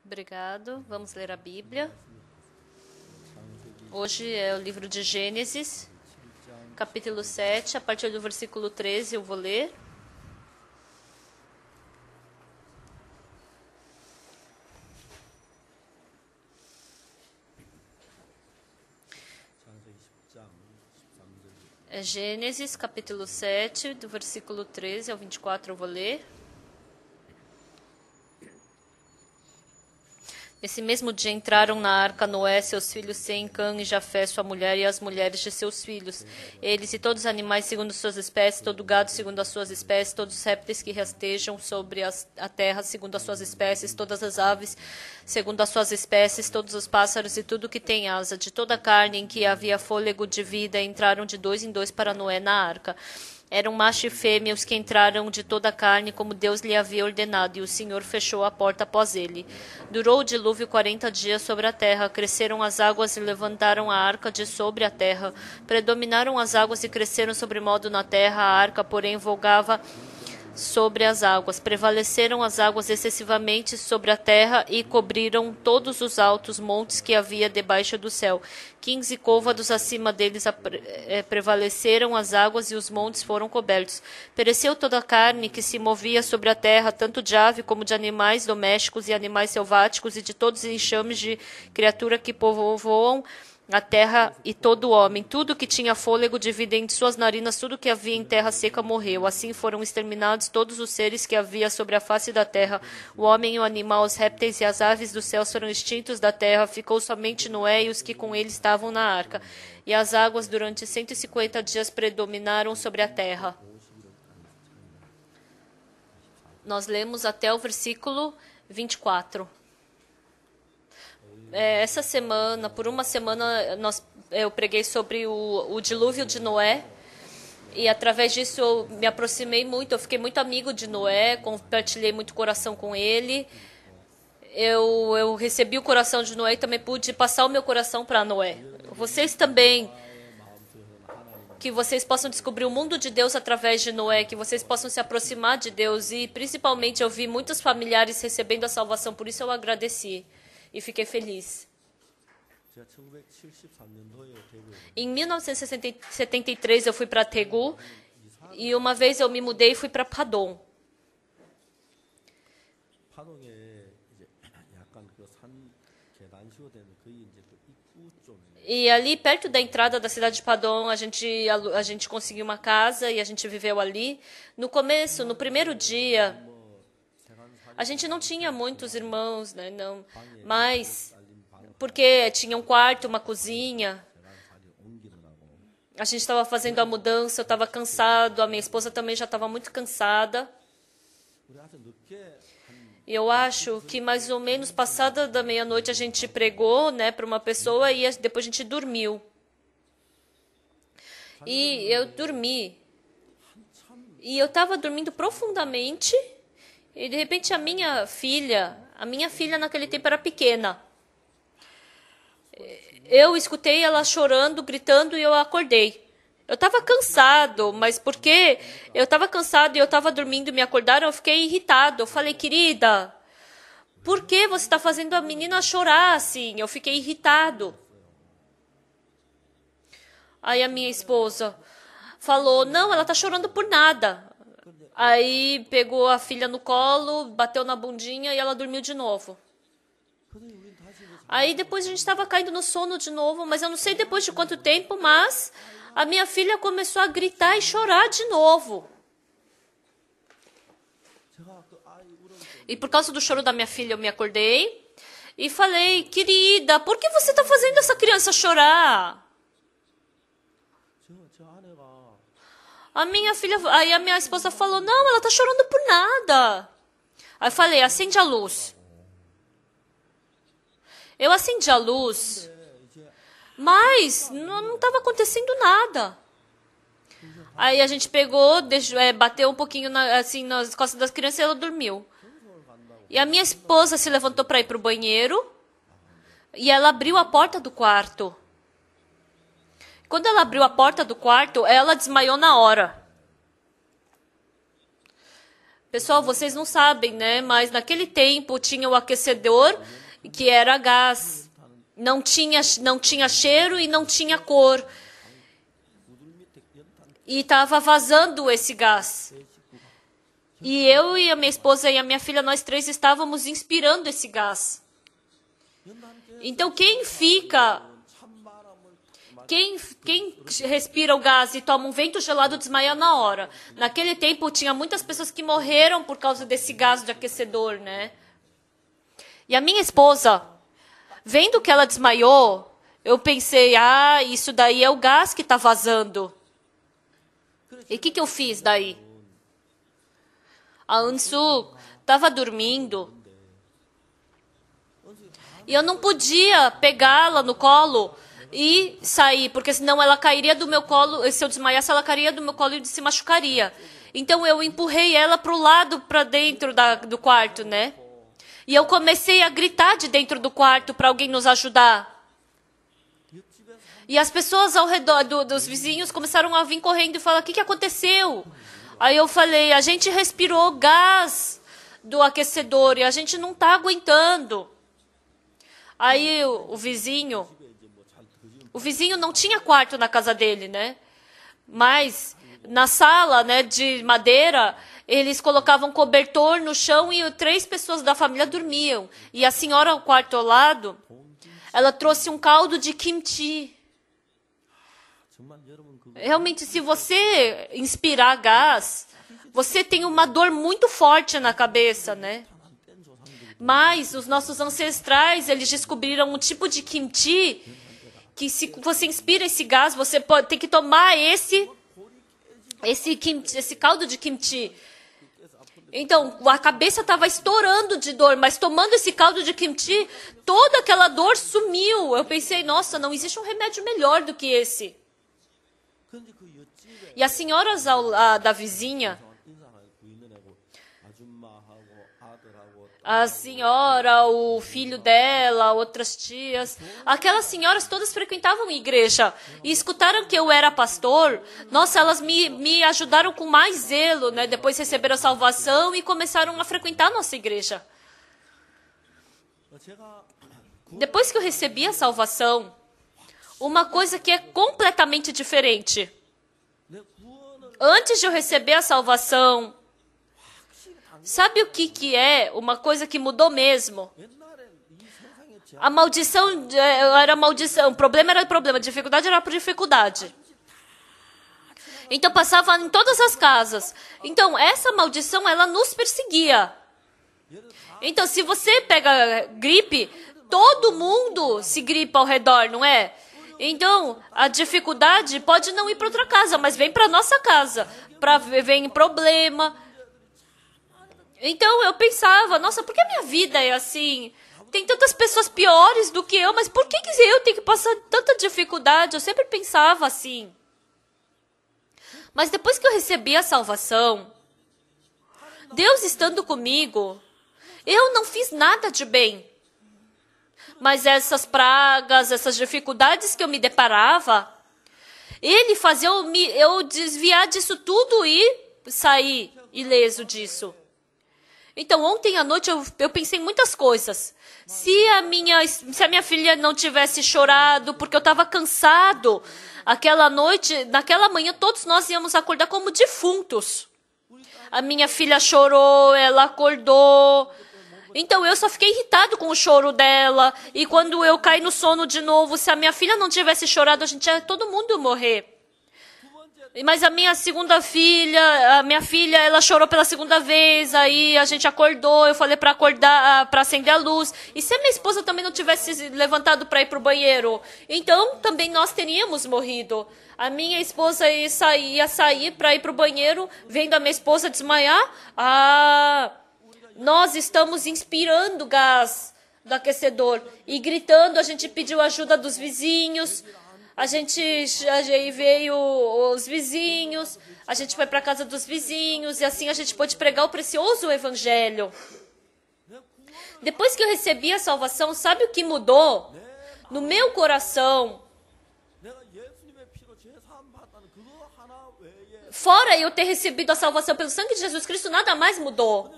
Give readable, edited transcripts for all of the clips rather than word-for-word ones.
Obrigado. Vamos ler a Bíblia. Hoje é o livro de Gênesis, capítulo 7, a partir do versículo 13 eu vou ler. É Gênesis, capítulo 7, do versículo 13 ao 24 eu vou ler. Nesse mesmo dia entraram na arca Noé, seus filhos Sem, Cã e Jafé, sua mulher e as mulheres de seus filhos. Eles e todos os animais segundo suas espécies, todo gado segundo as suas espécies, todos os répteis que rastejam sobre a terra segundo as suas espécies, todas as aves segundo as suas espécies, todos os pássaros e tudo que tem asa. De toda a carne em que havia fôlego de vida, entraram de 2 em 2 para Noé na arca. Eram macho e fêmea os que entraram de toda a carne, como Deus lhe havia ordenado, e o Senhor fechou a porta após ele. Durou o dilúvio 40 dias sobre a terra, cresceram as águas e levantaram a arca de sobre a terra. Predominaram as águas e cresceram sobremodo na terra, a arca, porém, vogava sobre as águas. Prevaleceram as águas excessivamente sobre a terra e cobriram todos os altos montes que havia debaixo do céu. 15 côvados acima deles prevaleceram as águas e os montes foram cobertos. Pereceu toda a carne que se movia sobre a terra, tanto de ave como de animais domésticos e animais selváticos e de todos os enxames de criatura que povoam a terra e todo homem. Tudo que tinha fôlego de vida em suas narinas, tudo que havia em terra seca morreu. Assim foram exterminados todos os seres que havia sobre a face da terra. O homem e o animal, os répteis e as aves dos céus foram extintos da terra. Ficou somente Noé e os que com ele estavam na arca. E as águas durante 150 dias predominaram sobre a terra. Nós lemos até o versículo 24. Essa semana, por uma semana, eu preguei sobre o dilúvio de Noé. E através disso eu me aproximei muito, eu fiquei muito amigo de Noé, compartilhei muito coração com ele. Eu recebi o coração de Noé e também pude passar o meu coração para Noé. Vocês também, que vocês possam descobrir o mundo de Deus através de Noé, que vocês possam se aproximar de Deus. E principalmente eu vi muitos familiares recebendo a salvação, por isso eu agradeci. E fiquei feliz. Em 1973 eu fui para Daegu e uma vez eu me mudei e fui para Padong. E ali perto da entrada da cidade de Padong a gente conseguiu uma casa e a gente viveu ali. No começo, no primeiro dia, a gente não tinha muitos irmãos, né? Não, mas porque tinha um quarto, uma cozinha. A gente estava fazendo a mudança, eu estava cansado, a minha esposa também já estava muito cansada. E eu acho que mais ou menos passada da meia-noite a gente pregou, né, para uma pessoa e depois a gente dormiu. E eu dormi. E eu estava dormindo profundamente. E de repente a minha filha naquele tempo era pequena. Eu escutei ela chorando, gritando e eu acordei. Eu estava cansado, mas porque eu estava cansado e eu estava dormindo e me acordaram, eu fiquei irritado. Eu falei, querida, por que você está fazendo a menina chorar assim? Eu fiquei irritado. Aí a minha esposa falou, não, ela está chorando por nada. Aí pegou a filha no colo, bateu na bundinha e ela dormiu de novo. Aí depois a gente estava caindo no sono de novo, mas eu não sei depois de quanto tempo, mas a minha filha começou a gritar e chorar de novo. E por causa do choro da minha filha eu me acordei e falei, querida, por que você está fazendo essa criança chorar? Aí a minha esposa falou, não, ela está chorando por nada. Aí eu falei, acende a luz. Eu acendi a luz, mas não estava acontecendo nada. Aí a gente pegou, bateu um pouquinho nas costas das crianças e ela dormiu. E a minha esposa se levantou para ir para o banheiro e ela abriu a porta do quarto. Quando ela abriu a porta do quarto, ela desmaiou na hora. Pessoal, vocês não sabem, né? Mas naquele tempo tinha o aquecedor, que era gás. Não tinha cheiro e não tinha cor. E estava vazando esse gás. E eu e a minha esposa e a minha filha, nós três estávamos inspirando esse gás. Então, quem respira o gás e toma um vento gelado desmaia na hora. Naquele tempo, tinha muitas pessoas que morreram por causa desse gás de aquecedor, né? E a minha esposa, vendo que ela desmaiou, eu pensei, isso daí é o gás que está vazando. E o que eu fiz daí? A Ansu estava dormindo. E eu não podia pegá-la no colo e sair, porque senão ela cairia do meu colo. Se eu desmaiasse, ela cairia do meu colo e se machucaria. Então eu empurrei ela para o lado, para dentro do quarto, né? E eu comecei a gritar de dentro do quarto para alguém nos ajudar. E as pessoas ao redor dos vizinhos começaram a vir correndo e falar, o que aconteceu? Aí eu falei, a gente respirou gás do aquecedor e a gente não está aguentando. Aí o vizinho não tinha quarto na casa dele, né? Mas na sala, né, de madeira, eles colocavam cobertor no chão e 3 pessoas da família dormiam. E a senhora ao quarto ao lado, ela trouxe um caldo de kimchi. Realmente, se você inspirar gás, você tem uma dor muito forte na cabeça, né? Mas os nossos ancestrais, eles descobriram um tipo de kimchi que se você inspira esse gás, você tem que tomar esse caldo de kimchi. Então, a cabeça estava estourando de dor, mas tomando esse caldo de kimchi, toda aquela dor sumiu. Eu pensei, nossa, não existe um remédio melhor do que esse. E as senhoras da vizinha, a senhora, o filho dela, outras tias, aquelas senhoras todas frequentavam a igreja e escutaram que eu era pastor. Nossa, elas me ajudaram com mais zelo, né? Depois receberam a salvação e começaram a frequentar a nossa igreja. Depois que eu recebi a salvação, uma coisa que é completamente diferente. Antes de eu receber a salvação, sabe o que é uma coisa que mudou mesmo? A maldição era maldição, o problema era problema, a dificuldade era por dificuldade. Então passava em todas as casas. Então essa maldição, ela nos perseguia. Então se você pega gripe, todo mundo se gripa ao redor, não é? Então, a dificuldade pode não ir para outra casa, mas vem para nossa casa, vem problema. Então, eu pensava, nossa, por que a minha vida é assim? Tem tantas pessoas piores do que eu, mas por que eu tenho que passar tanta dificuldade? Eu sempre pensava assim. Mas depois que eu recebi a salvação, Deus estando comigo, eu não fiz nada de bem. Mas essas pragas, essas dificuldades que eu me deparava, Ele fazia eu desviar disso tudo e sair ileso disso. Então, ontem à noite eu pensei em muitas coisas. Se a minha filha não tivesse chorado porque eu estava cansado, naquela manhã, todos nós íamos acordar como defuntos. A minha filha chorou, ela acordou. Então, eu só fiquei irritado com o choro dela. E quando eu caí no sono de novo, se a minha filha não tivesse chorado, todo mundo ia morrer. Mas a minha filha, ela chorou pela segunda vez. Aí a gente acordou, eu falei para acordar, para acender a luz. E se a minha esposa também não tivesse levantado para ir para o banheiro, então também nós teríamos morrido. A minha esposa ia sair para ir para o banheiro, vendo a minha esposa desmaiar. Nós estamos inspirando gás do aquecedor e gritando. A gente pediu ajuda dos vizinhos. Veio os vizinhos. A gente foi para a casa dos vizinhos e assim a gente pôde pregar o precioso evangelho. Depois que eu recebi a salvação, sabe o que mudou? No meu coração fora eu ter recebido a salvação pelo sangue de Jesus Cristo, nada mais mudou.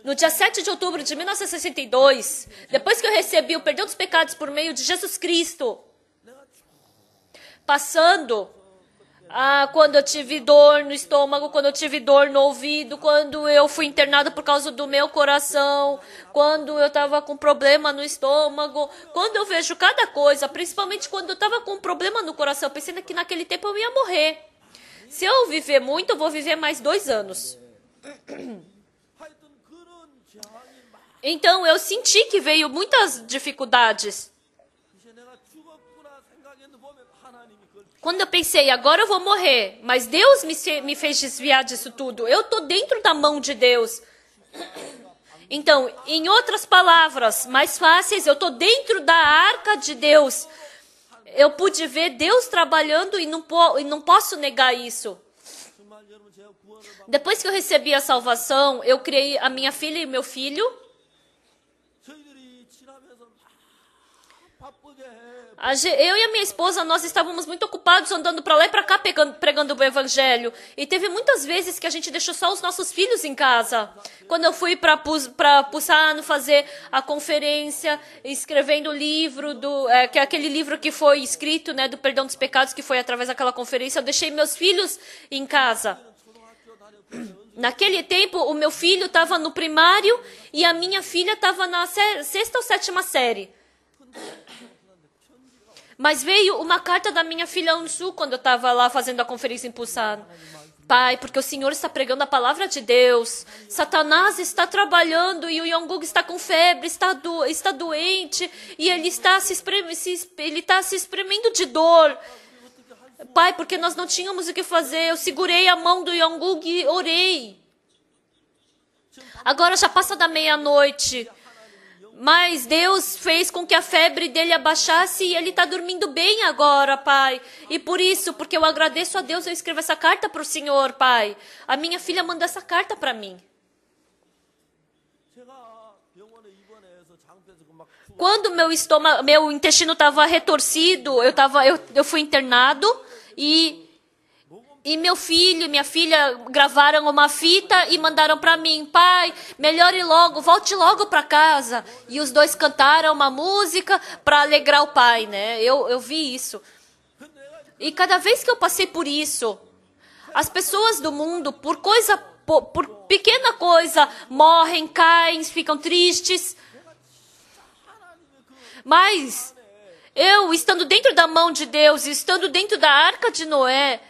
No dia 7 de outubro de 1962, depois que eu recebi o perdão dos pecados por meio de Jesus Cristo, passando quando eu tive dor no estômago, quando eu tive dor no ouvido, quando eu fui internada por causa do meu coração, quando eu estava com problema no estômago, quando eu vejo cada coisa, principalmente quando eu estava com um problema no coração, pensando que naquele tempo eu ia morrer. Se eu viver muito, eu vou viver mais 2 anos. Então eu senti que veio muitas dificuldades. Quando eu pensei, agora eu vou morrer, mas Deus me fez desviar disso tudo. Eu estou dentro da mão de Deus. Então, em outras palavras, mais fáceis, eu estou dentro da arca de Deus. Eu pude ver Deus trabalhando e não posso negar isso. Depois que eu recebi a salvação, eu criei a minha filha e meu filho. Eu e a minha esposa, nós estávamos muito ocupados andando para lá e para cá pregando o evangelho. E teve muitas vezes que a gente deixou só os nossos filhos em casa. Quando eu fui para Busan fazer a conferência, escrevendo o livro, que é aquele livro que foi escrito, né, do perdão dos pecados, que foi através daquela conferência, eu deixei meus filhos em casa. Naquele tempo, o meu filho estava no primário e a minha filha estava na 6ª ou 7ª série. Mas veio uma carta da minha filha Ansu quando eu estava lá fazendo a conferência em Busan. Pai, porque o Senhor está pregando a palavra de Deus. Satanás está trabalhando e o Yongguk está com febre, está doente e ele está se espremendo de dor. Pai, porque nós não tínhamos o que fazer. Eu segurei a mão do Yongguk e orei. Agora já passa da meia-noite. Mas Deus fez com que a febre dele abaixasse e ele está dormindo bem agora, Pai. E por isso, porque eu agradeço a Deus, eu escrevo essa carta para o Senhor, Pai. A minha filha mandou essa carta para mim. Quando meu intestino estava retorcido, eu fui internado e meu filho e minha filha gravaram uma fita e mandaram para mim. Pai, melhore logo, volte logo para casa. E os dois cantaram uma música para alegrar o pai, né? Eu vi isso. E cada vez que eu passei por isso, as pessoas do mundo, por pequena coisa, morrem, caem, ficam tristes. Mas eu, estando dentro da mão de Deus, estando dentro da arca de Noé,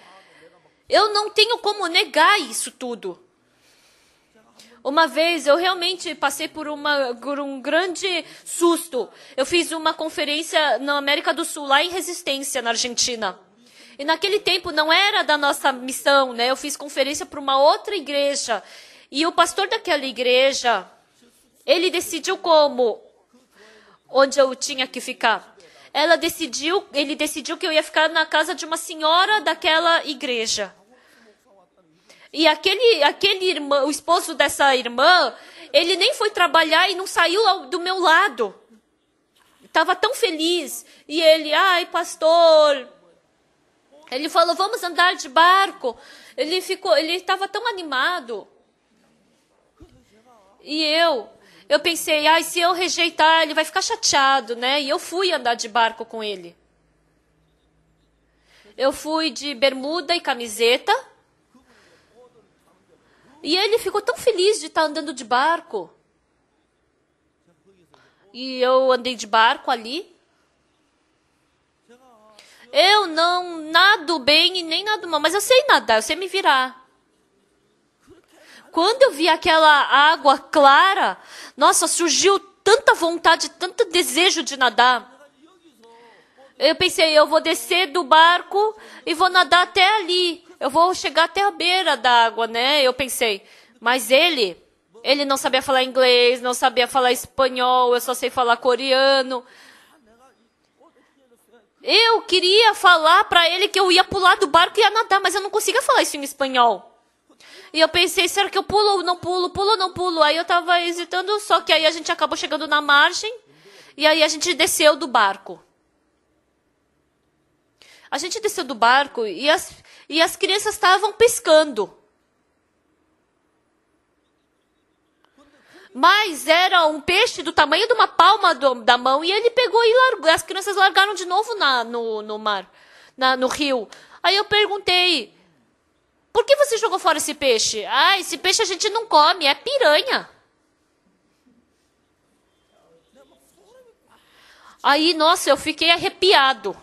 eu não tenho como negar isso tudo. Uma vez eu realmente passei por um grande susto. Eu fiz uma conferência na América do Sul, lá em Resistência, na Argentina. E naquele tempo não era da nossa missão, né? Eu fiz conferência para uma outra igreja. E o pastor daquela igreja, ele decidiu onde eu tinha que ficar. Ele decidiu que eu ia ficar na casa de uma senhora daquela igreja. E aquele irmão, o esposo dessa irmã, ele nem foi trabalhar e não saiu do meu lado. Estava tão feliz. E ele, ai, pastor. Ele falou, vamos andar de barco. Ele estava tão animado. E eu pensei, ai, se eu rejeitar, ele vai ficar chateado, né? E eu fui andar de barco com ele. Eu fui de bermuda e camiseta. E ele ficou tão feliz de estar andando de barco. E eu andei de barco ali. Eu não nado bem e nem nado mal, mas eu sei nadar, eu sei me virar. Quando eu vi aquela água clara, nossa, surgiu tanta vontade, tanto desejo de nadar. Eu pensei, eu vou descer do barco e vou nadar até ali. Eu vou chegar até a beira da água, né? Eu pensei. Mas ele não sabia falar inglês, não sabia falar espanhol, eu só sei falar coreano. Eu queria falar para ele que eu ia pular do barco e ia nadar, mas eu não conseguia falar isso em espanhol. E eu pensei, será que eu pulo ou não pulo? Pulo ou não pulo? Aí eu estava hesitando, só que aí a gente acabou chegando na margem e aí a gente desceu do barco. A gente desceu do barco e e as crianças estavam pescando. Mas era um peixe do tamanho de uma palma da mão, e ele pegou e largou. As crianças largaram de novo no mar, no rio. Aí eu perguntei, por que você jogou fora esse peixe? Ah, esse peixe a gente não come, é piranha. Aí, nossa, eu fiquei arrepiado.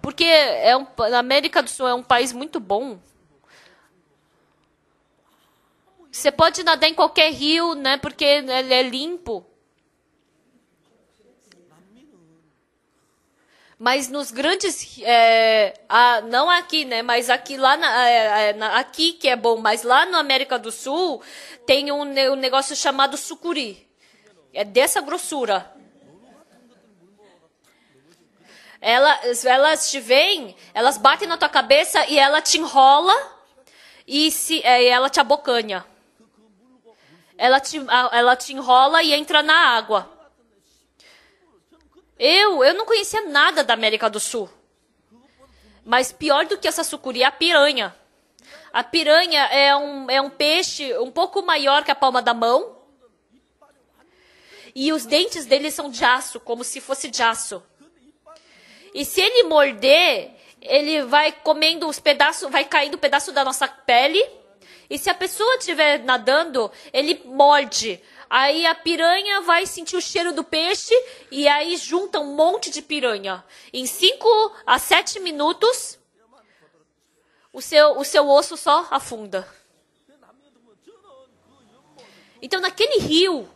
Porque a América do Sul é um país muito bom. Você pode nadar em qualquer rio, né? Porque ele é limpo. Mas nos grandes, não aqui, né? Mas aqui lá, aqui que é bom. Mas lá na América do Sul tem um negócio chamado sucuri. É dessa grossura. Elas te veem, elas batem na tua cabeça e ela te enrola e ela te abocanha. Ela te enrola e entra na água. Eu não conhecia nada da América do Sul. Mas pior do que essa sucuri é a piranha. A piranha é um peixe um pouco maior que a palma da mão. E os dentes dele são de aço, como se fosse de aço. E se ele morder, ele vai comendo os pedaços, vai caindo pedaço da nossa pele. E se a pessoa estiver nadando, ele morde. Aí a piranha vai sentir o cheiro do peixe e aí junta um monte de piranha. Em 5 a 7 minutos, o seu osso só afunda. Então naquele rio,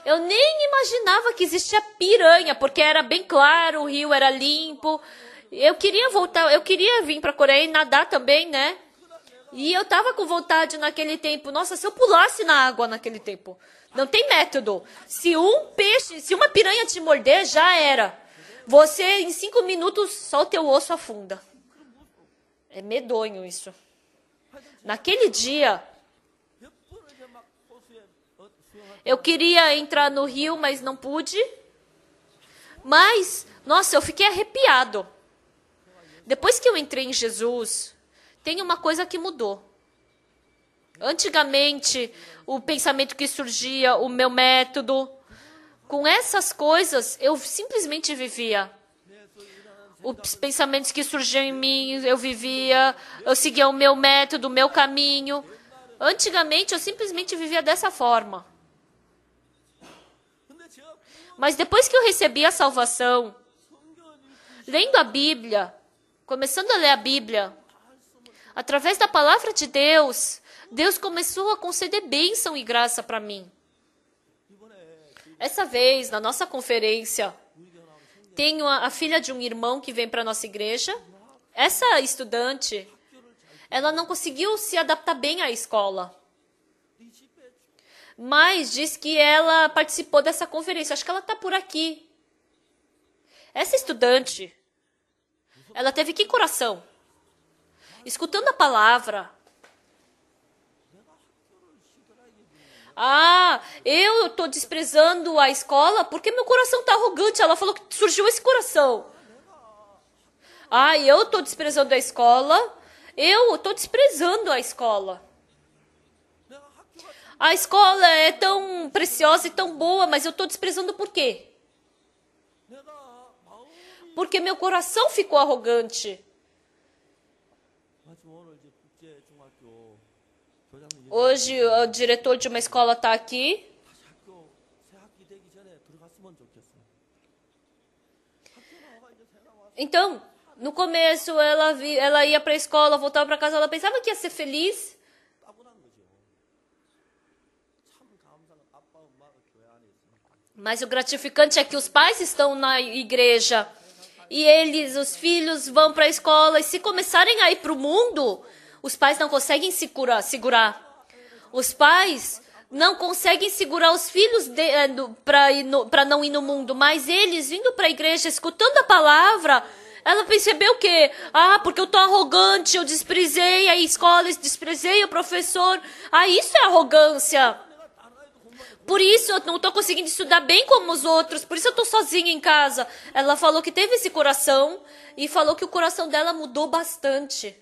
eu nem imaginava que existia piranha, porque era bem claro, o rio era limpo. Eu queria voltar, eu queria vir para a Coreia e nadar também, né? E eu tava com vontade naquele tempo. Nossa, se eu pulasse na água naquele tempo. Não tem método. Se uma piranha te morder, já era. Você, em 5 minutos, só o teu osso afunda. É medonho isso. Naquele dia, eu queria entrar no rio, mas não pude. Mas, nossa, eu fiquei arrepiado. Depois que eu entrei em Jesus, tem uma coisa que mudou. Antigamente, o pensamento que surgia, o meu método, com essas coisas, eu simplesmente vivia. Os pensamentos que surgiam em mim, eu vivia, eu seguia o meu método, o meu caminho. Antigamente, eu simplesmente vivia dessa forma. Mas depois que eu recebi a salvação, lendo a Bíblia, começando a ler a Bíblia, através da palavra de Deus, Deus começou a conceder bênção e graça para mim. Essa vez, na nossa conferência, tenho a filha de um irmão que vem para a nossa igreja. Essa estudante, ela não conseguiu se adaptar bem à escola. Mas diz que ela participou dessa conferência. Acho que ela está por aqui. Essa estudante, ela teve que coração? Escutando a palavra. Ah, eu estou desprezando a escola porque meu coração está arrogante. Ela falou que surgiu esse coração. Ah, eu estou desprezando a escola. Eu estou desprezando a escola. A escola é tão preciosa e tão boa, mas eu estou desprezando por quê? Porque meu coração ficou arrogante. Hoje o diretor de uma escola está aqui. Então, no começo ela ia para a escola, voltava para casa, ela pensava que ia ser feliz. Mas o gratificante é que os pais estão na igreja e os filhos vão para a escola, e se começarem a ir para o mundo, os pais não conseguem segurar. Os pais não conseguem segurar os filhos para não ir no mundo, mas eles indo para a igreja, escutando a palavra, ela percebeu o quê? Ah, porque eu tô arrogante, eu desprezei a escola, desprezei o professor. Ah, isso é arrogância. Por isso eu não estou conseguindo estudar bem como os outros. Por isso eu estou sozinha em casa. Ela falou que teve esse coração e falou que o coração dela mudou bastante.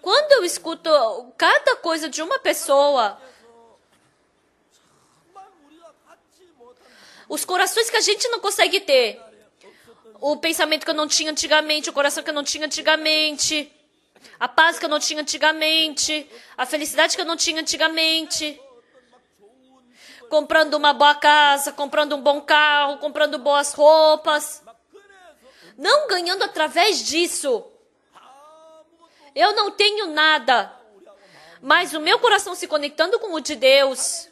Quando eu escuto cada coisa de uma pessoa, os corações que a gente não consegue ter, o pensamento que eu não tinha antigamente, o coração que eu não tinha antigamente, a paz que eu não tinha antigamente, a felicidade que eu não tinha antigamente, comprando uma boa casa, comprando um bom carro, comprando boas roupas, não ganhando através disso. Eu não tenho nada, mas o meu coração se conectando com o de Deus,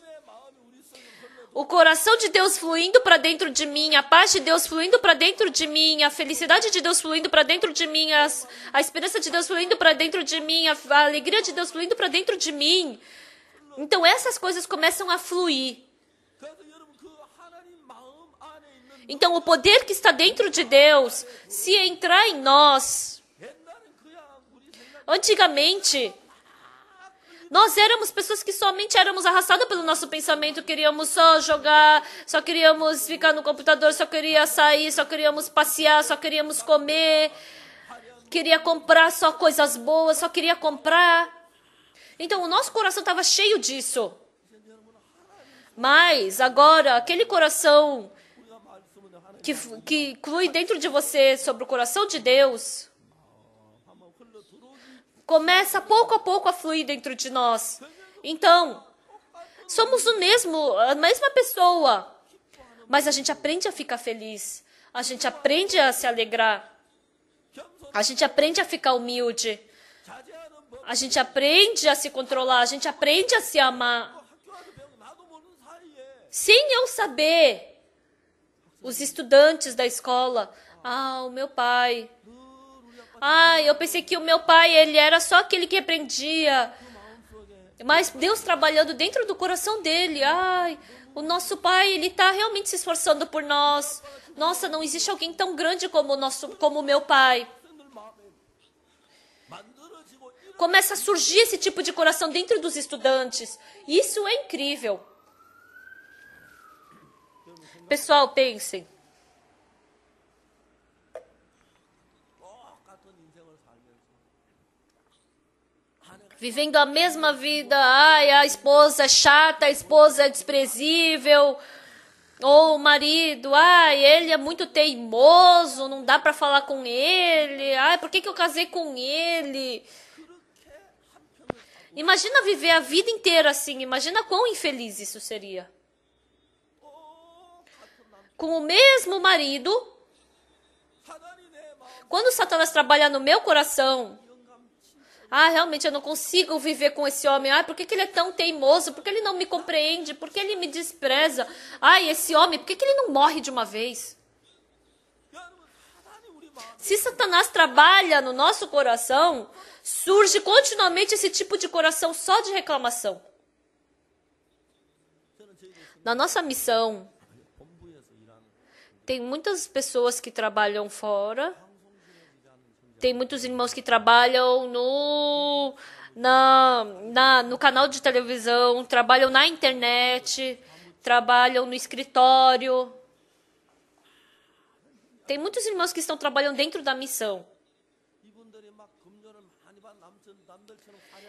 o coração de Deus fluindo para dentro de mim, a paz de Deus fluindo para dentro de mim, a felicidade de Deus fluindo para dentro de mim, a esperança de Deus fluindo para dentro de mim, a alegria de Deus fluindo para dentro de mim. Então essas coisas começam a fluir. Então o poder que está dentro de Deus, se entrar em nós, antigamente, nós éramos pessoas que somente éramos arrastadas pelo nosso pensamento, queríamos só jogar, só queríamos ficar no computador, só queria sair, só queríamos passear, só queríamos comer, queria comprar só coisas boas, só queria comprar. Então o nosso coração estava cheio disso. Mas agora, aquele coração que flui dentro de você sobre o coração de Deus, começa pouco a pouco a fluir dentro de nós. Então, somos a mesma pessoa, mas a gente aprende a ficar feliz, a gente aprende a se alegrar, a gente aprende a ficar humilde, a gente aprende a se controlar, a gente aprende a se amar. Sem eu saber, os estudantes da escola, o meu pai, eu pensei que o meu pai, ele era só aquele que aprendia. Mas Deus trabalhando dentro do coração dele. O nosso pai, ele está realmente se esforçando por nós. Nossa, não existe alguém tão grande como o meu pai. Começa a surgir esse tipo de coração dentro dos estudantes. Isso é incrível. Pessoal, pensem. Vivendo a mesma vida, a esposa é chata, a esposa é desprezível, ou o marido, ele é muito teimoso, não dá para falar com ele, por que eu casei com ele? Imagina viver a vida inteira assim, imagina quão infeliz isso seria. Com o mesmo marido, quando Satanás trabalha no meu coração, realmente eu não consigo viver com esse homem. Por que ele é tão teimoso? Por que ele não me compreende? Por que ele me despreza? Esse homem, por que ele não morre de uma vez? Se Satanás trabalha no nosso coração, surge continuamente esse tipo de coração só de reclamação. Na nossa missão, tem muitas pessoas que trabalham fora. Tem muitos irmãos que trabalham no canal de televisão, trabalham na internet, trabalham no escritório. Tem muitos irmãos que estão trabalhando dentro da missão.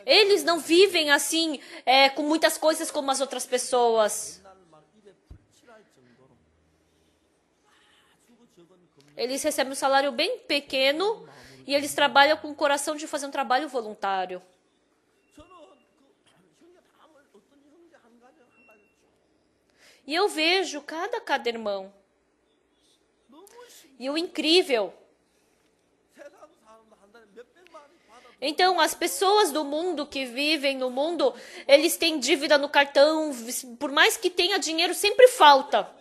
Eles não vivem assim, com muitas coisas como as outras pessoas. Eles recebem um salário bem pequeno e eles trabalham com o coração de fazer um trabalho voluntário. E eu vejo cada irmão. E o incrível. Então, as pessoas do mundo que vivem no mundo, eles têm dívida no cartão, por mais que tenha dinheiro, sempre falta.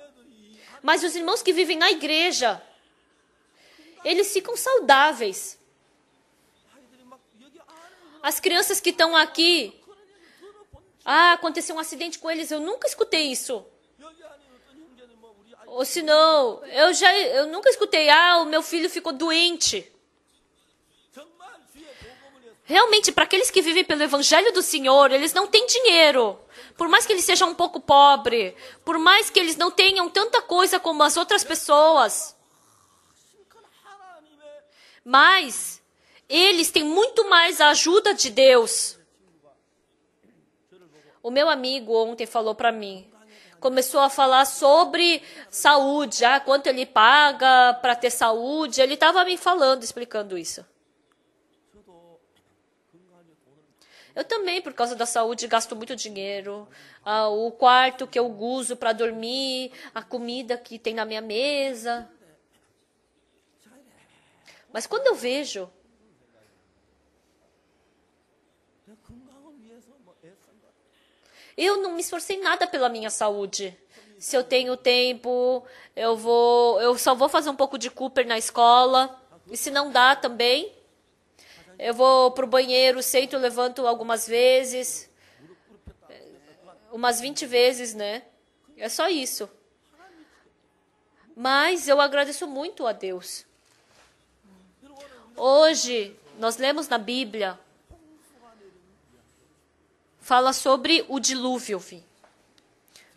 Mas os irmãos que vivem na igreja, eles ficam saudáveis. As crianças que estão aqui, aconteceu um acidente com eles, eu nunca escutei isso. Ou se não, eu nunca escutei, o meu filho ficou doente. Realmente, para aqueles que vivem pelo Evangelho do Senhor, eles não têm dinheiro. Por mais que eles sejam um pouco pobres, por mais que eles não tenham tanta coisa como as outras pessoas, mas eles têm muito mais a ajuda de Deus. O meu amigo ontem falou para mim, começou a falar sobre saúde, quanto ele paga para ter saúde. Ele estava me falando, explicando isso. Eu também, por causa da saúde, gasto muito dinheiro. O quarto que eu uso para dormir, a comida que tem na minha mesa. Mas quando eu vejo, eu não me esforcei nada pela minha saúde. Se eu tenho tempo, eu só vou fazer um pouco de Cooper na escola. E se não dá também, eu vou pro banheiro, sento, levanto algumas vezes. Umas 20 vezes, né? É só isso. Mas eu agradeço muito a Deus. Hoje, nós lemos na Bíblia, fala sobre o dilúvio.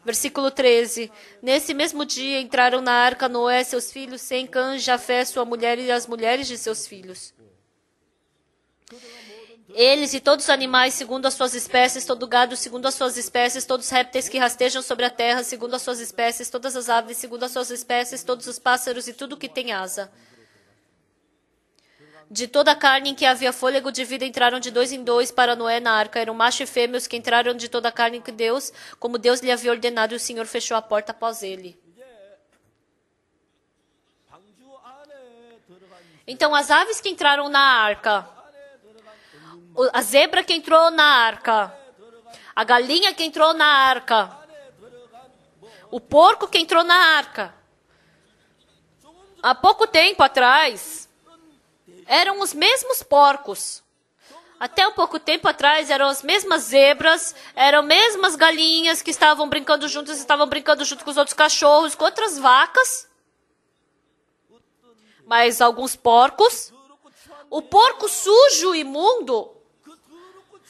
Versículo 13. Nesse mesmo dia entraram na arca Noé, seus filhos, Sem, Cã, Jafé, sua mulher e as mulheres de seus filhos. Eles e todos os animais segundo as suas espécies, todo gado segundo as suas espécies, todos os répteis que rastejam sobre a terra segundo as suas espécies, todas as aves segundo as suas espécies, todos os pássaros e tudo que tem asa. De toda a carne em que havia fôlego de vida entraram de 2 em 2 para Noé na arca. Eram macho e fêmea os que entraram de toda a carne que Deus, como Deus lhe havia ordenado, e o Senhor fechou a porta após ele. Então as aves que entraram na arca, a zebra que entrou na arca, a galinha que entrou na arca, o porco que entrou na arca. Há pouco tempo atrás, eram os mesmos porcos. Até um pouco tempo atrás, eram as mesmas zebras, eram as mesmas galinhas que estavam brincando juntas, estavam brincando junto com os outros cachorros, com outras vacas. Mas alguns porcos, o porco sujo e imundo,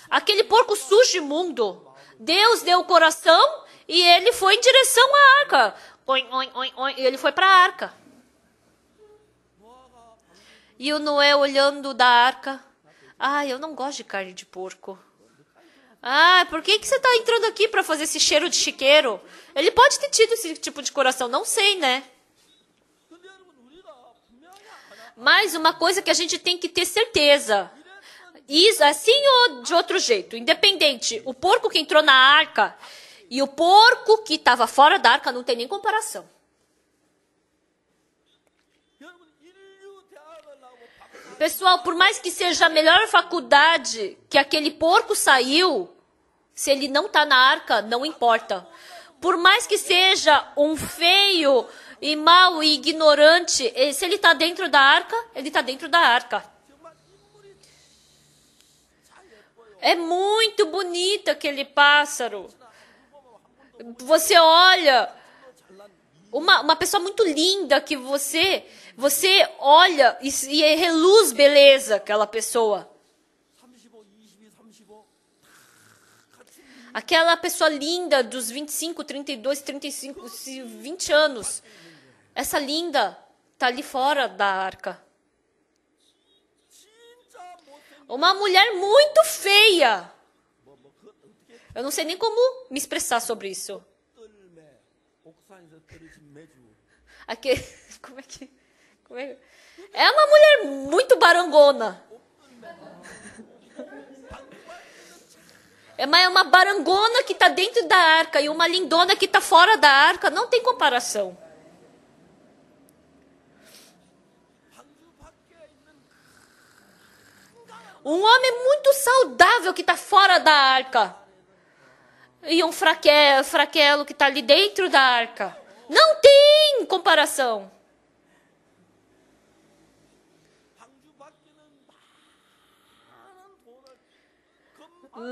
aquele porco sujo e imundo, Deus deu o coração e ele foi em direção à arca. E ele foi para a arca. E o Noé olhando da arca. Eu não gosto de carne de porco. Por que você está entrando aqui para fazer esse cheiro de chiqueiro? Ele pode ter tido esse tipo de coração, não sei, né? Mas uma coisa que a gente tem que ter certeza. Isso, assim ou de outro jeito, independente, o porco que entrou na arca e o porco que estava fora da arca não tem nem comparação. Pessoal, por mais que seja a melhor faculdade que aquele porco saiu, se ele não está na arca, não importa. Por mais que seja um feio e mau e ignorante, se ele está dentro da arca, ele está dentro da arca. É muito bonito aquele pássaro. Você olha, uma pessoa muito linda que você olha e reluz beleza aquela pessoa. Aquela pessoa linda dos 25, 32, 35, 20 anos. Essa linda está ali fora da arca. Uma mulher muito feia. Eu não sei nem como me expressar sobre isso. Como é? É uma mulher muito barangona. É uma barangona que está dentro da arca e uma lindona que está fora da arca. Não tem comparação. Um homem muito saudável que está fora da arca. E um fraquelo que está ali dentro da arca. Não tem comparação.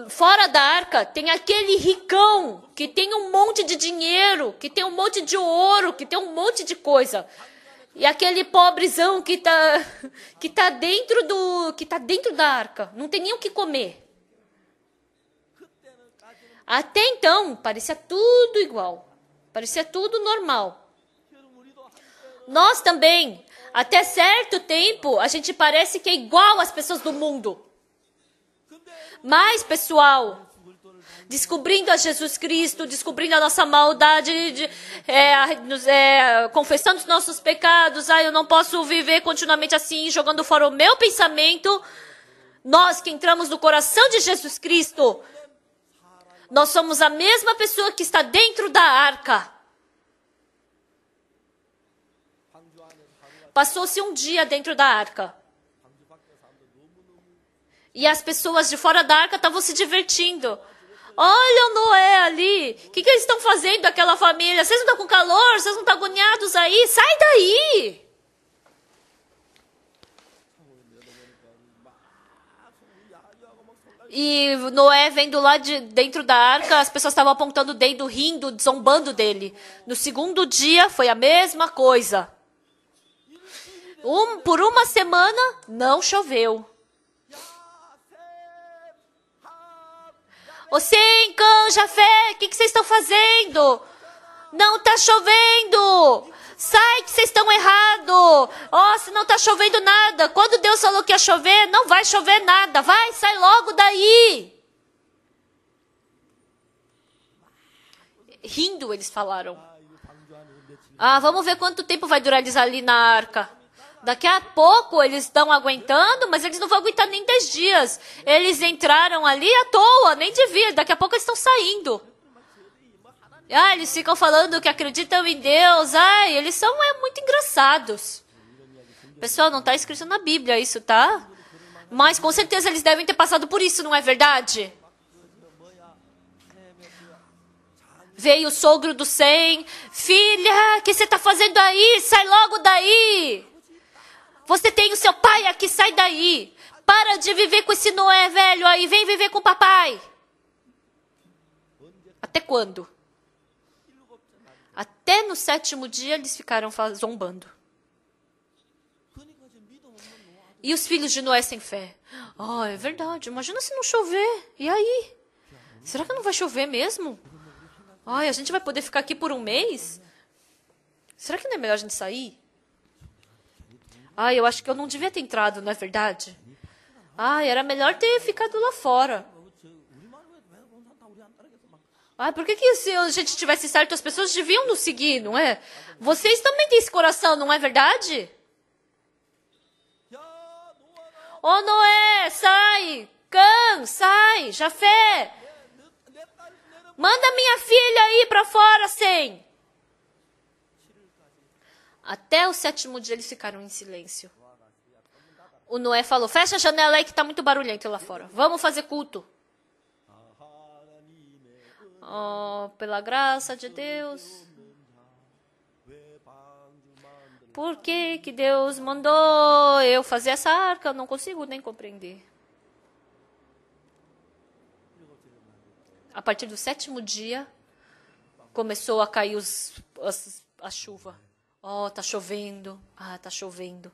Fora da arca tem aquele ricão que tem um monte de dinheiro, que tem um monte de ouro, que tem um monte de coisa. E aquele pobrezão que tá dentro da arca, não tem nem o que comer. Até então, parecia tudo igual. Parecia tudo normal. Nós também, até certo tempo, a gente parece que é igual às pessoas do mundo. Mas, pessoal, descobrindo a Jesus Cristo, descobrindo a nossa maldade, confessando os nossos pecados, eu não posso viver continuamente assim, jogando fora o meu pensamento. Nós que entramos no coração de Jesus Cristo, nós somos a mesma pessoa que está dentro da arca. Passou-se um dia dentro da arca. E as pessoas de fora da arca estavam se divertindo. Olha o Noé ali. O que eles estão fazendo, aquela família? Vocês não estão com calor? Vocês não estão agoniados aí? Sai daí! E Noé vendo lá de dentro da arca, as pessoas estavam apontando o dedo, rindo, zombando dele. No segundo dia, foi a mesma coisa. Por uma semana, não choveu. Ô Sem, Cã, Jafé, o que vocês estão fazendo? Não está chovendo! Sai que vocês estão errados! Se não está chovendo nada. Quando Deus falou que ia chover, não vai chover nada. Vai, sai logo daí! Rindo, eles falaram. Vamos ver quanto tempo vai durar eles ali na arca. Daqui a pouco eles estão aguentando, mas eles não vão aguentar nem 10 dias. Eles entraram ali à toa, nem devia. Daqui a pouco eles estão saindo. Eles ficam falando que acreditam em Deus. Eles são muito engraçados. Pessoal, não está escrito na Bíblia isso, tá? Mas com certeza eles devem ter passado por isso, não é verdade? Veio o sogro do Sem. Filha, o que você está fazendo aí? Sai logo daí! Você tem o seu pai aqui, sai daí. Para de viver com esse Noé velho aí, vem viver com o papai. Até quando? Até no 7º dia eles ficaram zombando. E os filhos de Noé sem fé? É verdade, imagina se não chover. E aí? Será que não vai chover mesmo? A gente vai poder ficar aqui por um mês? Será que não é melhor a gente sair? Eu acho que eu não devia ter entrado, não é verdade? Era melhor ter ficado lá fora. Por que se a gente tivesse certo, as pessoas deviam nos seguir, não é? Vocês também têm esse coração, não é verdade? Noé, sai! Cã, sai! Jafé! Manda minha filha aí para fora, Sem! Até o 7º dia eles ficaram em silêncio. O Noé falou, fecha a janela aí que está muito barulhento lá fora. Vamos fazer culto. Pela graça de Deus. Por que Deus mandou eu fazer essa arca? Eu não consigo nem compreender. A partir do 7º dia, começou a cair a chuva. Tá chovendo. Tá chovendo.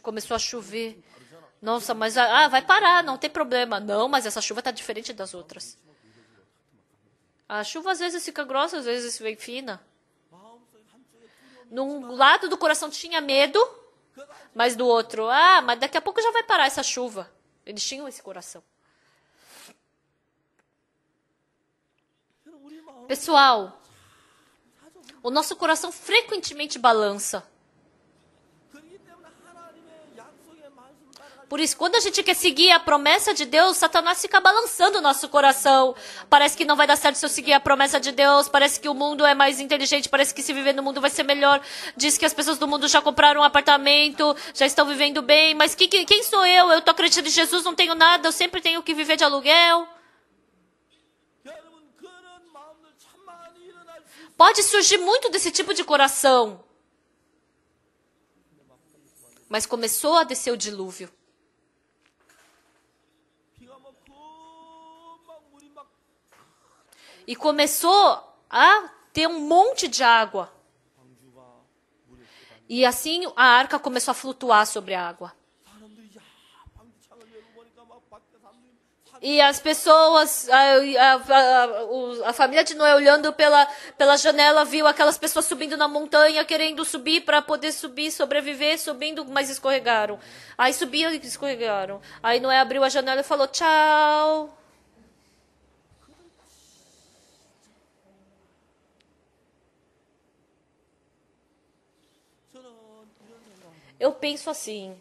Começou a chover. Nossa, mas vai parar, não tem problema. Não, mas essa chuva está diferente das outras. A chuva às vezes fica grossa, às vezes vem fina. Num lado do coração tinha medo, mas do outro, mas daqui a pouco já vai parar essa chuva. Eles tinham esse coração. Pessoal, o nosso coração frequentemente balança. Por isso, quando a gente quer seguir a promessa de Deus, Satanás fica balançando o nosso coração. Parece que não vai dar certo se eu seguir a promessa de Deus. Parece que o mundo é mais inteligente. Parece que se viver no mundo vai ser melhor. Diz que as pessoas do mundo já compraram um apartamento, já estão vivendo bem. Mas quem sou eu? Eu estou acreditando em Jesus, não tenho nada. Eu sempre tenho que viver de aluguel. Pode surgir muito desse tipo de coração. Mas começou a descer o dilúvio. E começou a ter um monte de água. E assim a arca começou a flutuar sobre a água. E as pessoas, a família de Noé olhando pela janela, viu aquelas pessoas subindo na montanha, querendo subir para poder subir, sobreviver, subindo, mas escorregaram. Aí subiam e escorregaram. Aí Noé abriu a janela e falou, tchau. Eu penso assim,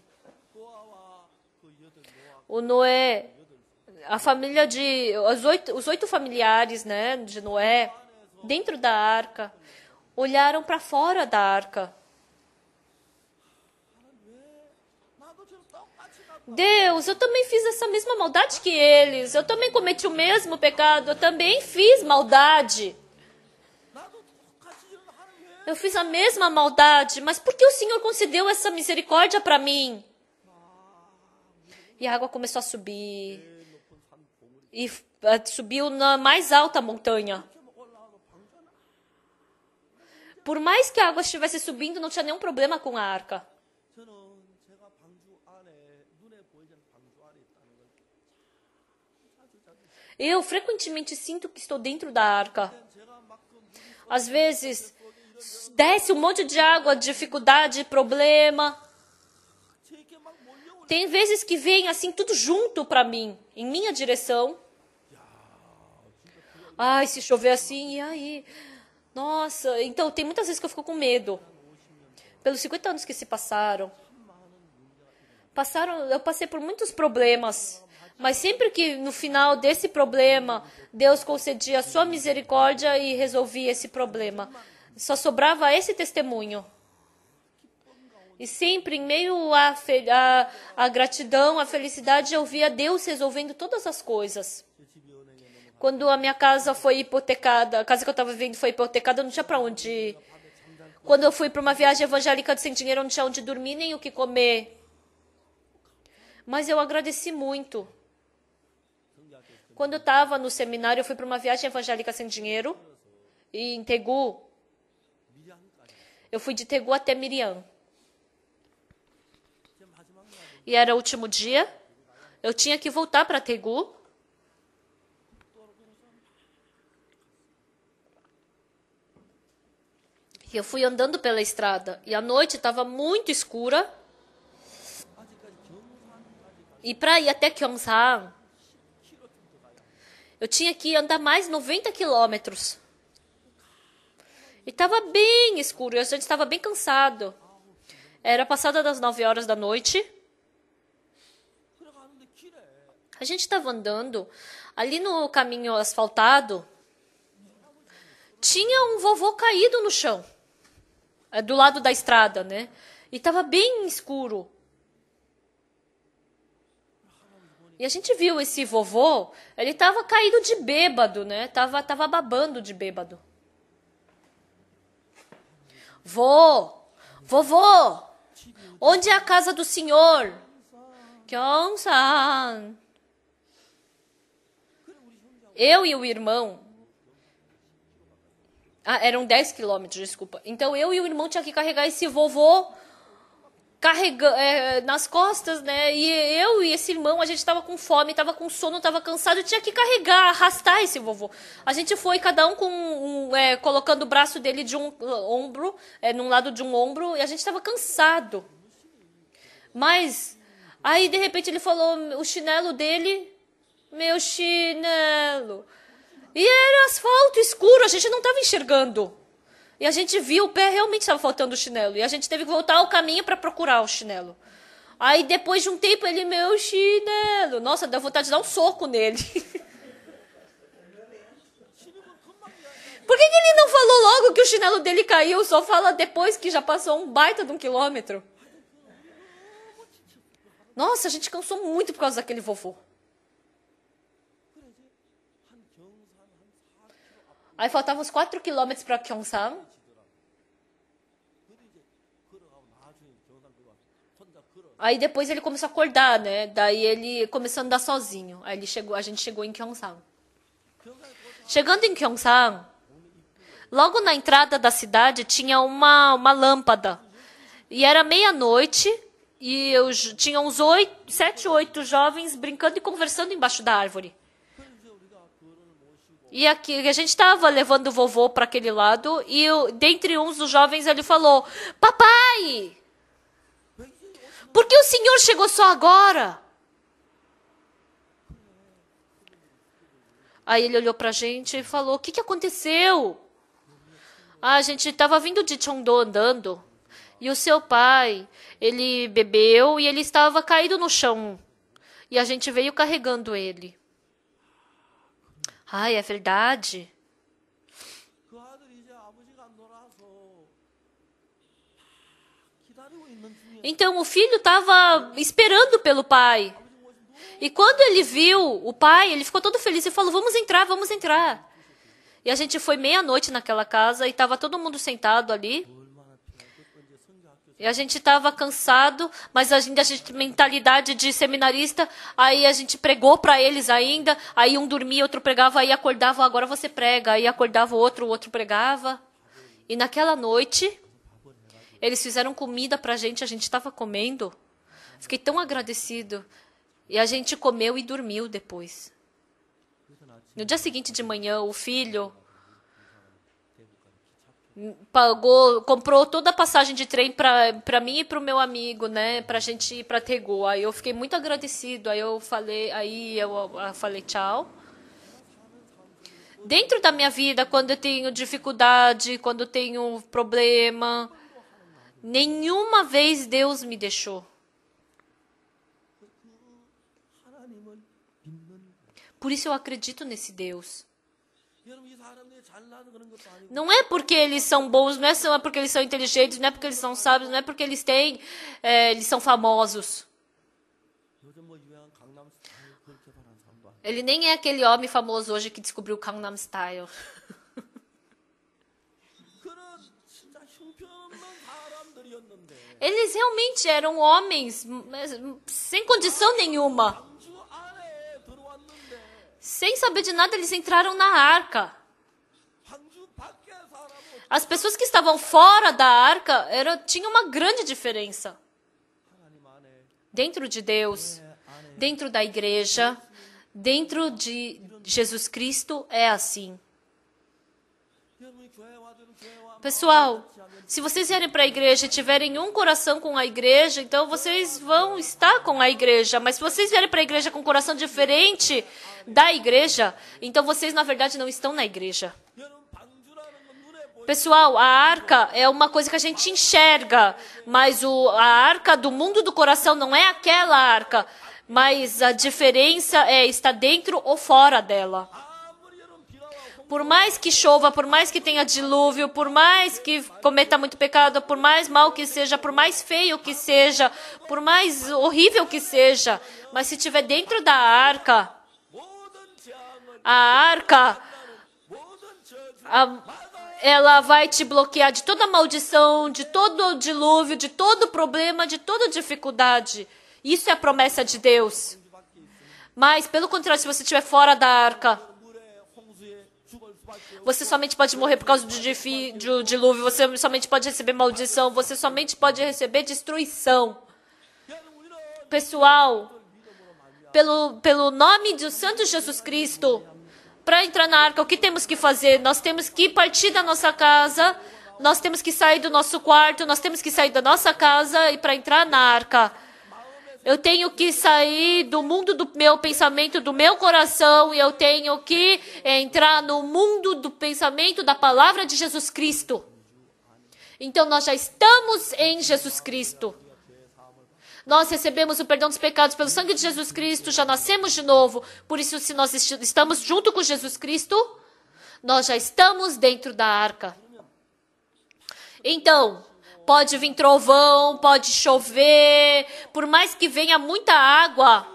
o Noé, a família os 8 familiares, né, de Noé, dentro da arca, olharam para fora da arca. Deus, eu também fiz essa mesma maldade que eles. Eu também cometi o mesmo pecado. Eu também fiz maldade. Eu fiz a mesma maldade. Mas por que o Senhor concedeu essa misericórdia para mim? E a água começou a subir. E subiu na mais alta montanha. Por mais que a água estivesse subindo, não tinha nenhum problema com a arca. Eu frequentemente sinto que estou dentro da arca. Às vezes, desce um monte de água, dificuldade, problema. Tem vezes que vem assim tudo junto para mim, em minha direção. Ai, se chover assim, e aí? Nossa, então tem muitas vezes que eu fico com medo. Pelos 50 anos que se passaram, eu passei por muitos problemas. Mas sempre que no final desse problema, Deus concedia a sua misericórdia e resolvia esse problema. Só sobrava esse testemunho. E sempre em meio à gratidão, à felicidade, eu via Deus resolvendo todas as coisas. Quando a minha casa foi hipotecada, a casa que eu estava vivendo foi hipotecada, eu não tinha para onde ir. Quando eu fui para uma viagem evangélica sem dinheiro, eu não tinha onde dormir nem o que comer. Mas eu agradeci muito. Quando eu estava no seminário, eu fui para uma viagem evangélica sem dinheiro. E em Tegu, eu fui de Tegu até Miriam. E era o último dia. Eu tinha que voltar para Tegu. E eu fui andando pela estrada. E a noite estava muito escura. E para ir até Gyeongsang, eu tinha que andar mais 90 quilômetros. E estava bem escuro, e a gente estava bem cansado. Era passada das 9 horas da noite. A gente estava andando, ali no caminho asfaltado, tinha um vovô caído no chão. Do lado da estrada, né? E estava bem escuro. E a gente viu esse vovô, ele estava caído de bêbado, né? Tava babando de bêbado. Vovô, onde é a casa do senhor? Gyeongsang. Eu e o irmão, eram 10 quilômetros, desculpa. Então eu e o irmão tinha que carregar esse vovô nas costas, né? E eu e esse irmão, a gente estava com fome, estava com sono, estava cansado, tinha que carregar, arrastar esse vovô. A gente foi, cada um colocando o braço dele de um ombro, num lado de um ombro, e a gente estava cansado. Mas, aí de repente ele falou, o chinelo dele, meu chinelo. E era asfalto escuro, a gente não estava enxergando. E a gente viu, o pé realmente estava faltando o chinelo. E a gente teve que voltar ao caminho para procurar o chinelo. Aí depois de um tempo ele, meu chinelo. Nossa, deu vontade de dar um soco nele. Por que ele não falou logo que o chinelo dele caiu? Só fala depois que já passou um baita de 1 quilômetro. Nossa, a gente cansou muito por causa daquele vovô. Aí faltavam uns 4 quilômetros para Gyeongsang. Aí depois ele começou a acordar, né? Daí ele começou a andar sozinho. Aí a gente chegou em Gyeongsang. Chegando em Gyeongsang, Logo na entrada da cidade tinha uma lâmpada. E era meia-noite e tinha uns 7, 8 jovens brincando e conversando embaixo da árvore. E aqui a gente estava levando o vovô para aquele lado e dentre uns dos jovens ele falou: Papai, por que o senhor chegou só agora? Aí ele olhou para a gente e falou: O que aconteceu? A gente estava vindo de Cheongdo andando e o seu pai, ele bebeu e ele estava caído no chão. E a gente veio carregando ele. Ai, é verdade. Então o filho estava esperando pelo pai. E quando ele viu o pai, ele ficou todo feliz e falou: Vamos entrar, vamos entrar. E a gente foi meia-noite naquela casa e estava todo mundo sentado ali. E a gente estava cansado, mas a gente mentalidade de seminarista. Aí a gente pregou para eles ainda. Aí um dormia, outro pregava, aí acordava, agora você prega. Aí acordava o outro pregava. E naquela noite, eles fizeram comida para a gente estava comendo. Fiquei tão agradecido. E a gente comeu e dormiu depois. No dia seguinte de manhã, o filho comprou toda a passagem de trem para mim e para o meu amigo, né, para a gente ir para Daegu. Aí eu fiquei muito agradecido. Aí eu falei tchau. Dentro da minha vida, quando eu tenho dificuldade, quando eu tenho problema, nenhuma vez Deus me deixou. Por isso eu acredito nesse Deus. Não é porque eles são bons, não é porque eles são inteligentes, não é porque eles são sábios, não é porque eles são famosos. Ele nem é aquele homem famoso hoje que descobriu o Gangnam Style. Eles realmente eram homens sem condição nenhuma. Sem saber de nada, eles entraram na arca. As pessoas que estavam fora da arca tinham uma grande diferença. Dentro de Deus, dentro da igreja, dentro de Jesus Cristo, é assim. Pessoal, se vocês vierem para a igreja e tiverem um coração com a igreja, então vocês vão estar com a igreja. Mas se vocês vierem para a igreja com um coração diferente da igreja, então vocês, na verdade, não estão na igreja. Pessoal, a arca é uma coisa que a gente enxerga, mas a arca do mundo do coração não é aquela arca, mas a diferença está dentro ou fora dela. Por mais que chova, por mais que tenha dilúvio, por mais que cometa muito pecado, por mais mal que seja, por mais feio que seja, por mais horrível que seja, mas se estiver dentro da arca, ela vai te bloquear de toda maldição, de todo dilúvio, de todo problema, de toda dificuldade. Isso é a promessa de Deus. Mas, pelo contrário, se você estiver fora da arca, você somente pode morrer por causa do dilúvio, você somente pode receber maldição, você somente pode receber destruição. Pessoal, pelo nome do Santo Jesus Cristo, para entrar na arca, o que temos que fazer? Nós temos que partir da nossa casa, nós temos que sair do nosso quarto, nós temos que sair da nossa casa e para entrar na arca. Eu tenho que sair do mundo do meu pensamento, do meu coração, e eu tenho que entrar no mundo do pensamento da palavra de Jesus Cristo. Então nós já estamos em Jesus Cristo. Nós recebemos o perdão dos pecados pelo sangue de Jesus Cristo, já nascemos de novo. Por isso, se nós estamos junto com Jesus Cristo, nós já estamos dentro da arca. Então, pode vir trovão, pode chover, por mais que venha muita água,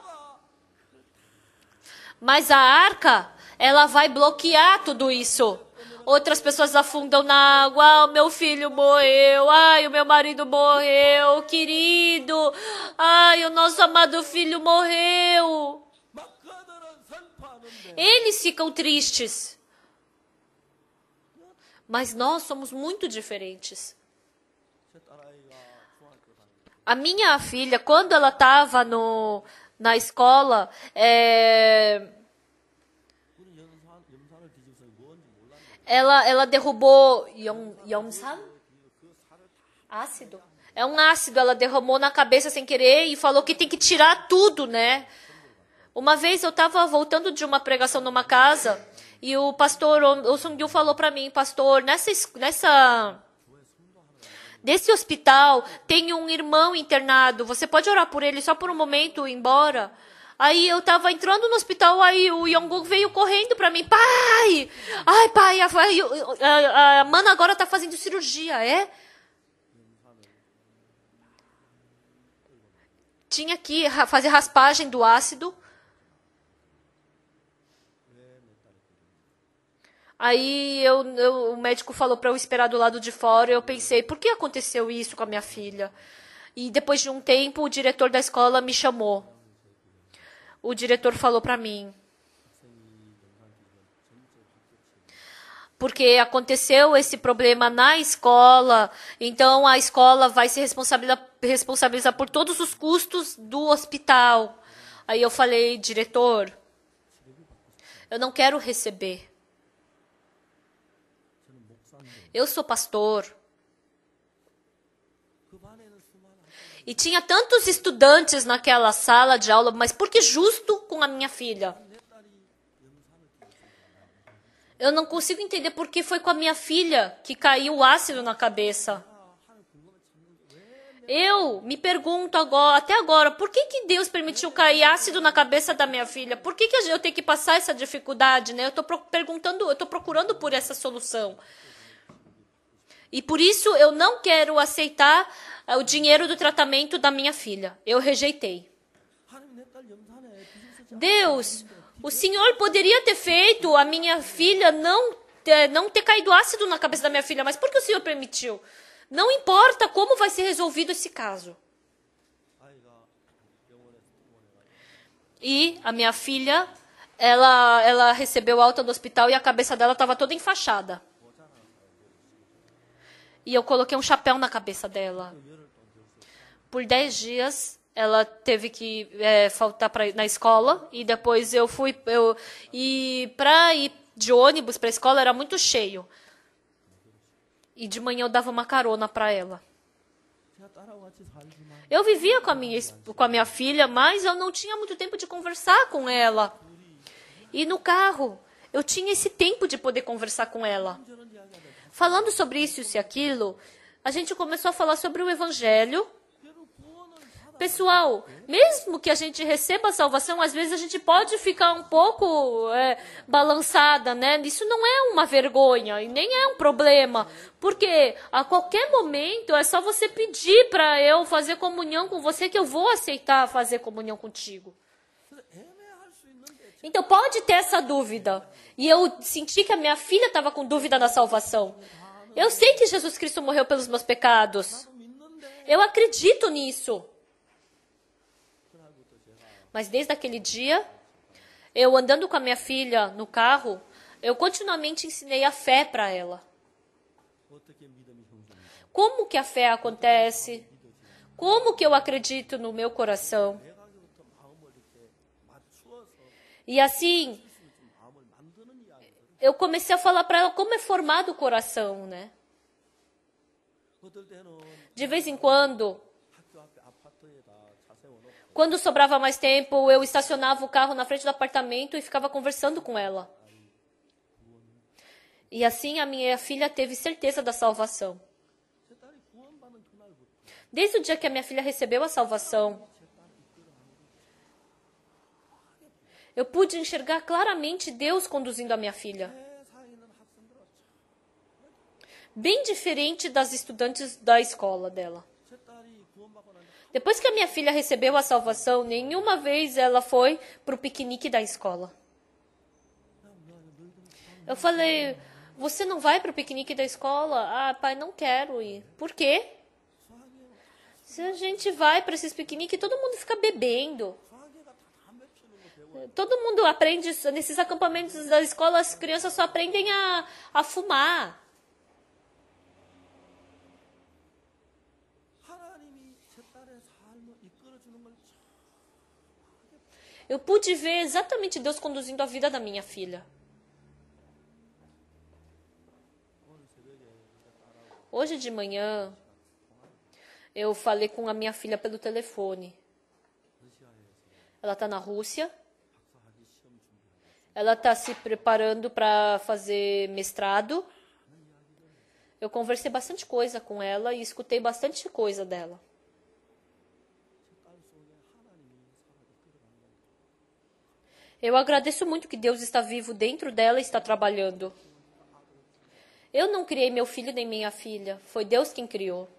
mas a arca, ela vai bloquear tudo isso. Outras pessoas afundam na água. Ah, o meu filho morreu. Ai, o meu marido morreu. Querido. Ai, o nosso amado filho morreu. Eles ficam tristes. Mas nós somos muito diferentes. A minha filha, quando ela estava na escola, ela derrubou Yomsan? Ácido. É um ácido, ela derramou na cabeça sem querer e falou que tem que tirar tudo, né? Uma vez eu estava voltando de uma pregação numa casa e o pastor, o Sung-gyu, falou para mim, pastor, nesse hospital tem um irmão internado, você pode orar por ele só por um momento e ir embora? Aí eu estava entrando no hospital, aí o Yongguk veio correndo para mim, pai! Ai, pai, a Mana agora está fazendo cirurgia, é? Tinha que fazer raspagem do ácido. Aí o médico falou para eu esperar do lado de fora. Eu pensei, por que aconteceu isso com a minha filha? E depois de um tempo, o diretor da escola me chamou. O diretor falou para mim, porque aconteceu esse problema na escola, então a escola vai se responsabilizar por todos os custos do hospital. Aí eu falei, diretor, eu não quero receber. Eu sou pastor. E tinha tantos estudantes naquela sala de aula, mas por que justo com a minha filha? Eu não consigo entender por que foi com a minha filha que caiu o ácido na cabeça. Eu me pergunto agora, até agora, por que Deus permitiu cair ácido na cabeça da minha filha? Por que eu tenho que passar essa dificuldade, né? Eu estou procurando por essa solução. E por isso eu não quero aceitar o dinheiro do tratamento da minha filha. Eu rejeitei. Deus, o Senhor poderia ter feito a minha filha não ter caído ácido na cabeça da minha filha, mas por que o Senhor permitiu? Não importa como vai ser resolvido esse caso. E a minha filha, ela recebeu alta do hospital e a cabeça dela estava toda enfaixada. E eu coloquei um chapéu na cabeça dela. Por 10 dias, ela teve que faltar na escola. E depois e para ir de ônibus para a escola era muito cheio. E de manhã eu dava uma carona para ela. Eu vivia com a minha filha, mas eu não tinha muito tempo de conversar com ela. E no carro, eu tinha esse tempo de poder conversar com ela. Falando sobre isso e aquilo, a gente começou a falar sobre o Evangelho. Pessoal, mesmo que a gente receba a salvação, às vezes a gente pode ficar um pouco balançada, né? Isso não é uma vergonha e nem é um problema, porque a qualquer momento é só você pedir para eu fazer comunhão com você que eu vou aceitar fazer comunhão contigo. Então pode ter essa dúvida. E eu senti que a minha filha estava com dúvida na salvação. Eu sei que Jesus Cristo morreu pelos meus pecados. Eu acredito nisso. Mas desde aquele dia, eu andando com a minha filha no carro, eu continuamente ensinei a fé para ela. Como que a fé acontece? Como que eu acredito no meu coração? E assim, eu comecei a falar para ela como é formado o coração, né? De vez em quando sobrava mais tempo, eu estacionava o carro na frente do apartamento e ficava conversando com ela. E assim a minha filha teve certeza da salvação. Desde o dia que a minha filha recebeu a salvação, eu pude enxergar claramente Deus conduzindo a minha filha. Bem diferente das estudantes da escola dela. Depois que a minha filha recebeu a salvação, nenhuma vez ela foi para o piquenique da escola. Eu falei, você não vai para o piquenique da escola? Ah, pai, não quero ir. Por quê? Se a gente vai para esses piqueniques, todo mundo fica bebendo. Todo mundo aprende, nesses acampamentos da escola, as crianças só aprendem a fumar. Eu pude ver exatamente Deus conduzindo a vida da minha filha. Hoje de manhã, eu falei com a minha filha pelo telefone. Ela está na Rússia. Ela está se preparando para fazer mestrado. Eu conversei bastante coisa com ela e escutei bastante coisa dela. Eu agradeço muito que Deus está vivo dentro dela e está trabalhando. Eu não criei meu filho nem minha filha. Foi Deus quem criou.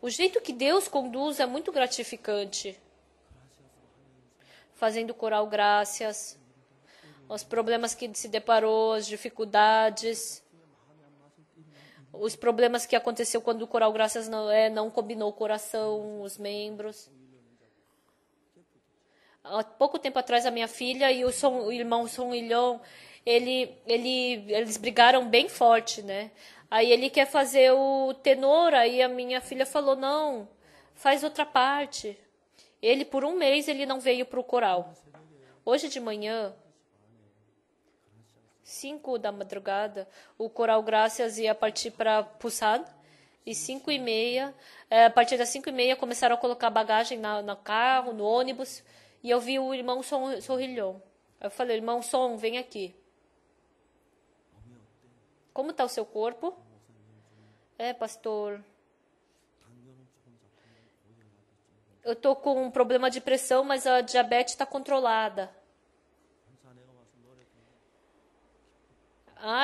O jeito que Deus conduz é muito gratificante. Fazendo coral graças, os problemas que se deparou, as dificuldades, os problemas que aconteceu quando o coral graças não combinou o coração, os membros. Há pouco tempo atrás, a minha filha e o irmão Son Ilhon, eles brigaram bem forte, né? Aí ele quer fazer o tenor, aí a minha filha falou, não, faz outra parte. Ele, por um mês, ele não veio para o coral. Hoje de manhã, 5 da madrugada, o coral Graças ia partir para Busan. E 5h30, a partir das 5h30, começaram a colocar bagagem no carro, no ônibus. E eu vi o irmão Sorrilhão. Eu falei, irmão Son, vem aqui. Como está o seu corpo? Pastor, eu estou com um problema de pressão, mas a diabetes está controlada.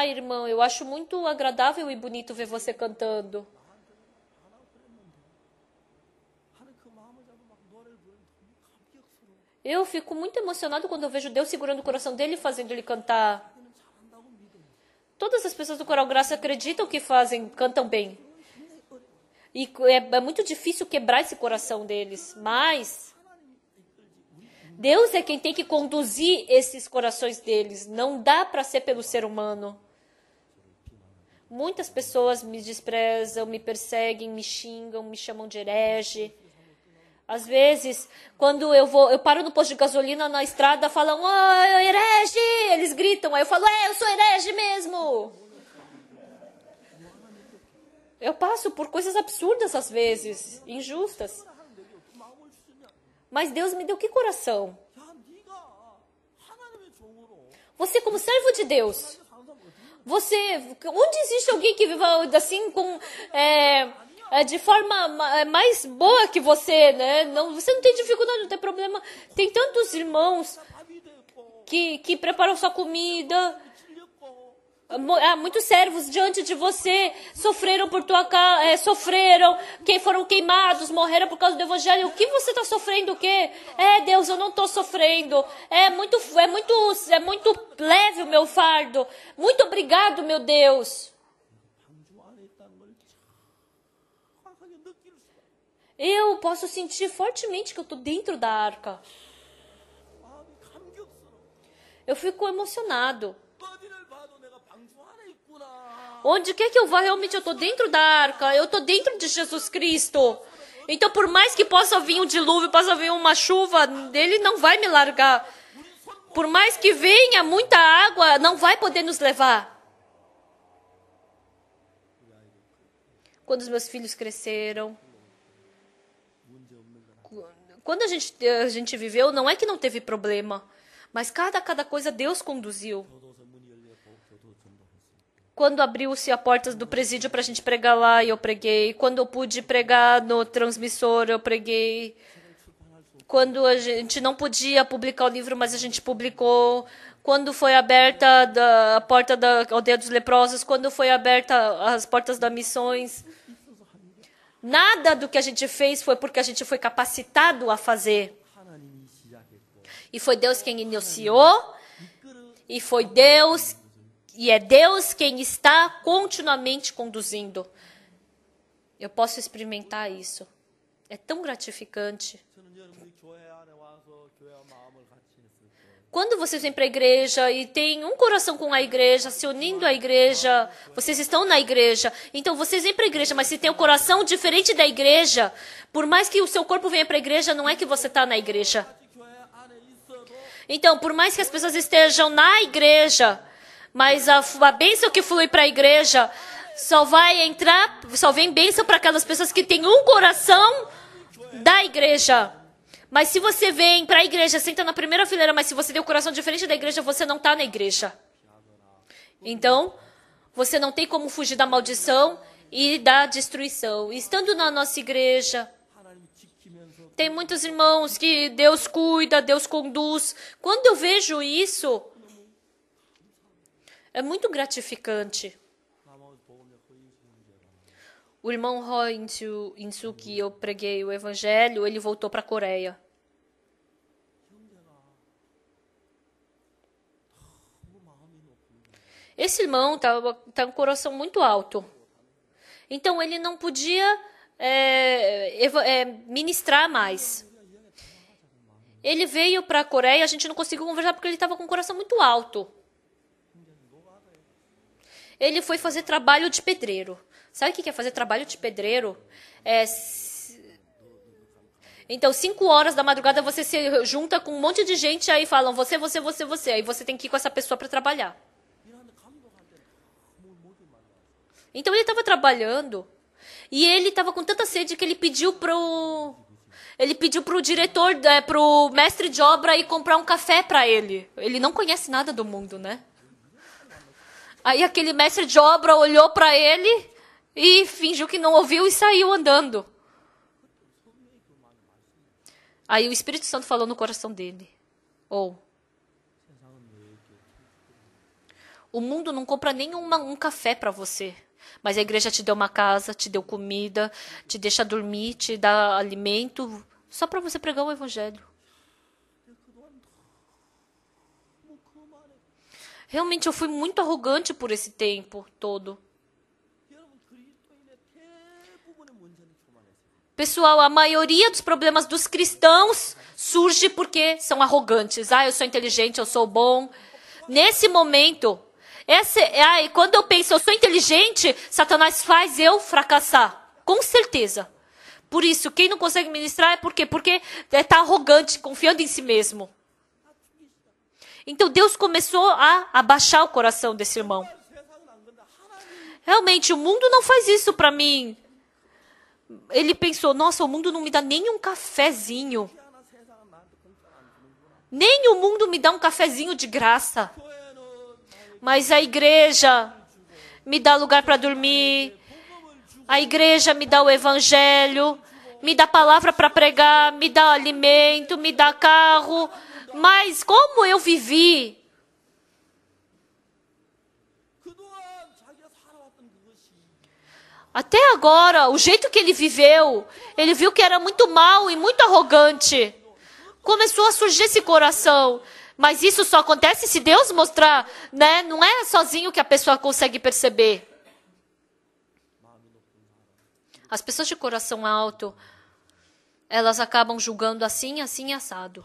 Irmão, eu acho muito agradável e bonito ver você cantando. Eu fico muito emocionado quando eu vejo Deus segurando o coração dele e fazendo ele cantar. Todas as pessoas do Coral Graça acreditam que cantam bem. E é muito difícil quebrar esse coração deles. Mas Deus é quem tem que conduzir esses corações deles. Não dá para ser pelo ser humano. Muitas pessoas me desprezam, me perseguem, me xingam, me chamam de herege. Às vezes, quando eu paro no posto de gasolina na estrada, falam, herege! Eles gritam, aí eu falo, eu sou herege mesmo! Eu passo por coisas absurdas às vezes, injustas. Mas Deus me deu que coração? Você como servo de Deus, onde existe alguém que viva assim de forma mais boa que você, né? Você não tem dificuldade, não tem problema. Tem tantos irmãos que preparam sua comida. Muitos servos diante de você sofreram por tua causa, foram queimados, morreram por causa do evangelho. O que você está sofrendo? O quê? Deus, eu não estou sofrendo. É muito leve o meu fardo. Muito obrigado, meu Deus. Eu posso sentir fortemente que eu estou dentro da arca. Eu fico emocionado. Onde quer que eu vá, realmente eu estou dentro da arca. Eu estou dentro de Jesus Cristo. Então, por mais que possa vir um dilúvio, possa vir uma chuva, Ele não vai me largar. Por mais que venha muita água, não vai poder nos levar. Quando os meus filhos cresceram, quando a gente viveu, não é que não teve problema, mas cada coisa Deus conduziu. Quando abriu-se a porta do presídio para a gente pregar lá, eu preguei. Quando eu pude pregar no transmissor, eu preguei. Quando a gente não podia publicar o livro, mas a gente publicou. Quando foi aberta a porta da aldeia dos leprosos, quando foi aberta as portas das missões. Nada do que a gente fez foi porque a gente foi capacitado a fazer. E foi Deus quem iniciou. E foi Deus. E é Deus quem está continuamente conduzindo. Eu posso experimentar isso. É tão gratificante. Quando vocês vêm para a igreja e tem um coração com a igreja, se unindo à igreja, vocês estão na igreja. Então vocês vêm para a igreja, mas se tem um coração diferente da igreja, por mais que o seu corpo venha para a igreja, não é que você está na igreja. Então, por mais que as pessoas estejam na igreja, mas a bênção que flui para a igreja só vai entrar, só vem bênção para aquelas pessoas que têm um coração da igreja. Mas se você vem para a igreja, senta na primeira fileira, mas se você tem um coração diferente da igreja, você não está na igreja. Então, você não tem como fugir da maldição e da destruição. Estando na nossa igreja, tem muitos irmãos que Deus cuida, Deus conduz. Quando eu vejo isso, é muito gratificante. O irmão Roy Insu, que eu preguei o evangelho, ele voltou para a Coreia. Esse irmão tá com o coração muito alto. Então, ele não podia ministrar mais. Ele veio para a Coreia, a gente não conseguiu conversar porque ele estava com o coração muito alto. Ele foi fazer trabalho de pedreiro. Sabe o que é fazer trabalho de pedreiro? Então, 5 horas da madrugada, você se junta com um monte de gente, aí falam, você. Aí você tem que ir com essa pessoa para trabalhar. Então, ele estava trabalhando, e ele estava com tanta sede que ele pediu pro diretor, pro mestre de obra, ir comprar um café para ele. Ele não conhece nada do mundo, né? Aí aquele mestre de obra olhou para ele e fingiu que não ouviu e saiu andando. Aí o Espírito Santo falou no coração dele. O mundo não compra nem um café para você. Mas a igreja te deu uma casa, te deu comida, te deixa dormir, te dá alimento, só para você pregar o evangelho. Realmente eu fui muito arrogante por esse tempo todo. Pessoal, a maioria dos problemas dos cristãos surge porque são arrogantes. Eu sou inteligente, eu sou bom. Nesse momento, quando eu penso, eu sou inteligente, Satanás faz eu fracassar. Com certeza. Por isso, quem não consegue ministrar é porque está arrogante, confiando em si mesmo. Então, Deus começou a abaixar o coração desse irmão. Realmente, o mundo não faz isso para mim. Ele pensou, nossa, o mundo não me dá nem um cafezinho. Nem o mundo me dá um cafezinho de graça. Mas a igreja me dá lugar para dormir. A igreja me dá o evangelho. Me dá palavra para pregar. Me dá alimento. Me dá carro. Mas como eu vivi? Até agora, o jeito que ele viveu, ele viu que era muito mal e muito arrogante. Começou a surgir esse coração. Mas isso só acontece se Deus mostrar, né? Não é sozinho que a pessoa consegue perceber. As pessoas de coração alto, elas acabam julgando assim e assado.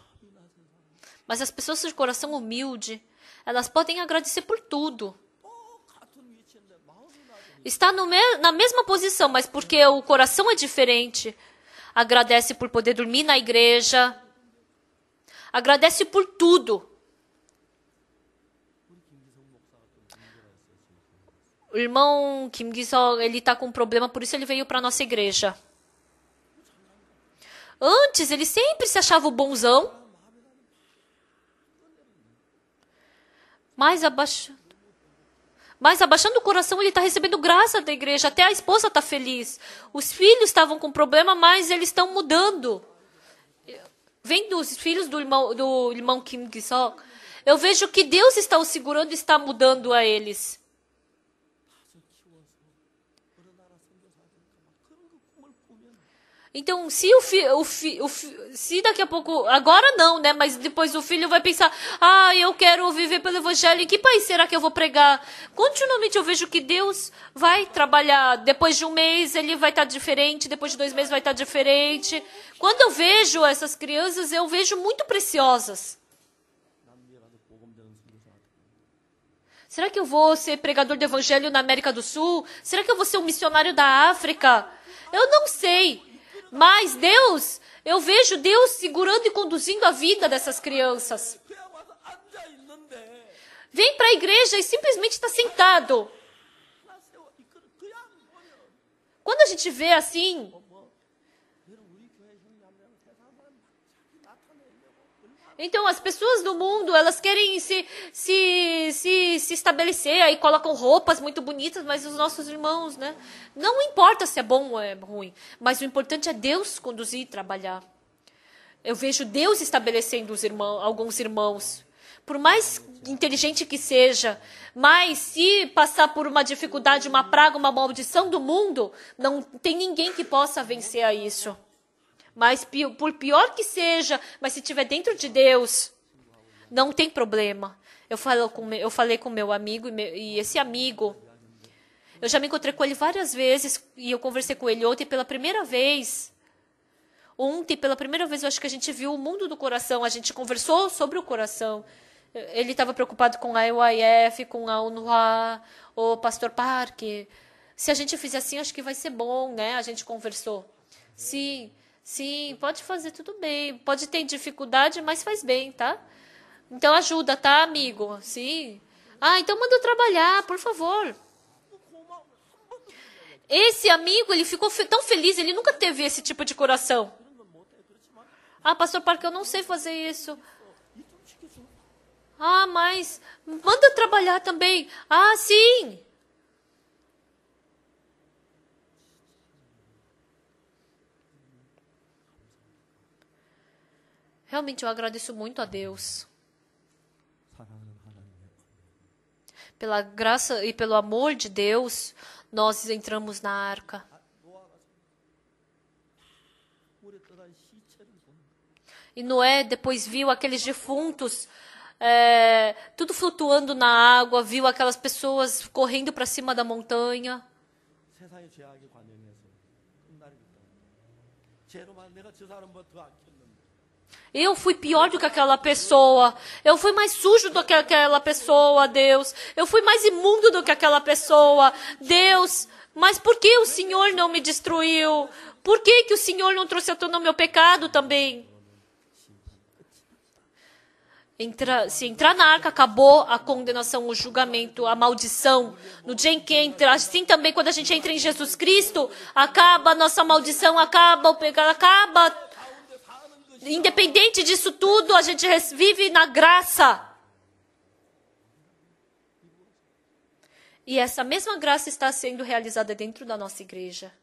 Mas as pessoas de coração humilde, elas podem agradecer por tudo. Está na mesma posição, mas porque o coração é diferente. Agradece por poder dormir na igreja. Agradece por tudo. O irmão Kim Gi-seok, ele está com um problema, por isso ele veio para a nossa igreja. Antes, ele sempre se achava o bonzão. Mas abaixando o coração, ele está recebendo graça da igreja. Até a esposa está feliz. Os filhos estavam com problema, mas eles estão mudando. Vendo os filhos do irmão Kim Gi-seok, eu vejo que Deus está os segurando e está mudando a eles. Então, se daqui a pouco, agora não, né? Mas depois o filho vai pensar, eu quero viver pelo evangelho, em que país será que eu vou pregar? Continuamente eu vejo que Deus vai trabalhar. Depois de um mês ele vai estar diferente, depois de 2 meses vai estar diferente. Quando eu vejo essas crianças, eu vejo muito preciosas. Será que eu vou ser pregador do evangelho na América do Sul? Será que eu vou ser um missionário da África? Eu não sei. Mas Deus, eu vejo Deus segurando e conduzindo a vida dessas crianças. Vem para a igreja e simplesmente está sentado. Quando a gente vê assim, então as pessoas do mundo, elas querem se estabelecer, aí colocam roupas muito bonitas, mas os nossos irmãos, né? Não importa se é bom ou é ruim, mas o importante é Deus conduzir e trabalhar. Eu vejo Deus estabelecendo alguns irmãos. Por mais inteligente que seja, mas se passar por uma dificuldade, uma praga, uma maldição do mundo, não tem ninguém que possa vencer a isso. Mas por pior que seja, mas se estiver dentro de Deus, não tem problema. Eu falei com meu amigo, e esse amigo, eu já me encontrei com ele várias vezes, e eu conversei com ele ontem pela primeira vez. Ontem, pela primeira vez, eu acho que a gente viu o mundo do coração, a gente conversou sobre o coração. Ele estava preocupado com a EYF, com a UNRWA, o Pastor Park. Se a gente fizer assim, acho que vai ser bom, né? A gente conversou. Sim, pode fazer tudo bem. Pode ter dificuldade, mas faz bem, tá? Então ajuda, tá, amigo? Sim. Então manda eu trabalhar, por favor. Esse amigo, ele ficou tão feliz, ele nunca teve esse tipo de coração. Pastor Parker, eu não sei fazer isso. Mas manda eu trabalhar também. Sim. Realmente eu agradeço muito a Deus. Pela graça e pelo amor de Deus, nós entramos na arca. E Noé depois viu aqueles defuntos, tudo flutuando na água, viu aquelas pessoas correndo para cima da montanha. Eu fui pior do que aquela pessoa. Eu fui mais sujo do que aquela pessoa, Deus. Eu fui mais imundo do que aquela pessoa, Deus. Mas por que o Senhor não me destruiu? Por que o Senhor não trouxe à tona o meu pecado também? Se entrar na arca, acabou a condenação, o julgamento, a maldição. No dia em que entra, assim também quando a gente entra em Jesus Cristo, acaba a nossa maldição, acaba o pecado, acaba. Independente disso tudo, a gente vive na graça. E essa mesma graça está sendo realizada dentro da nossa igreja.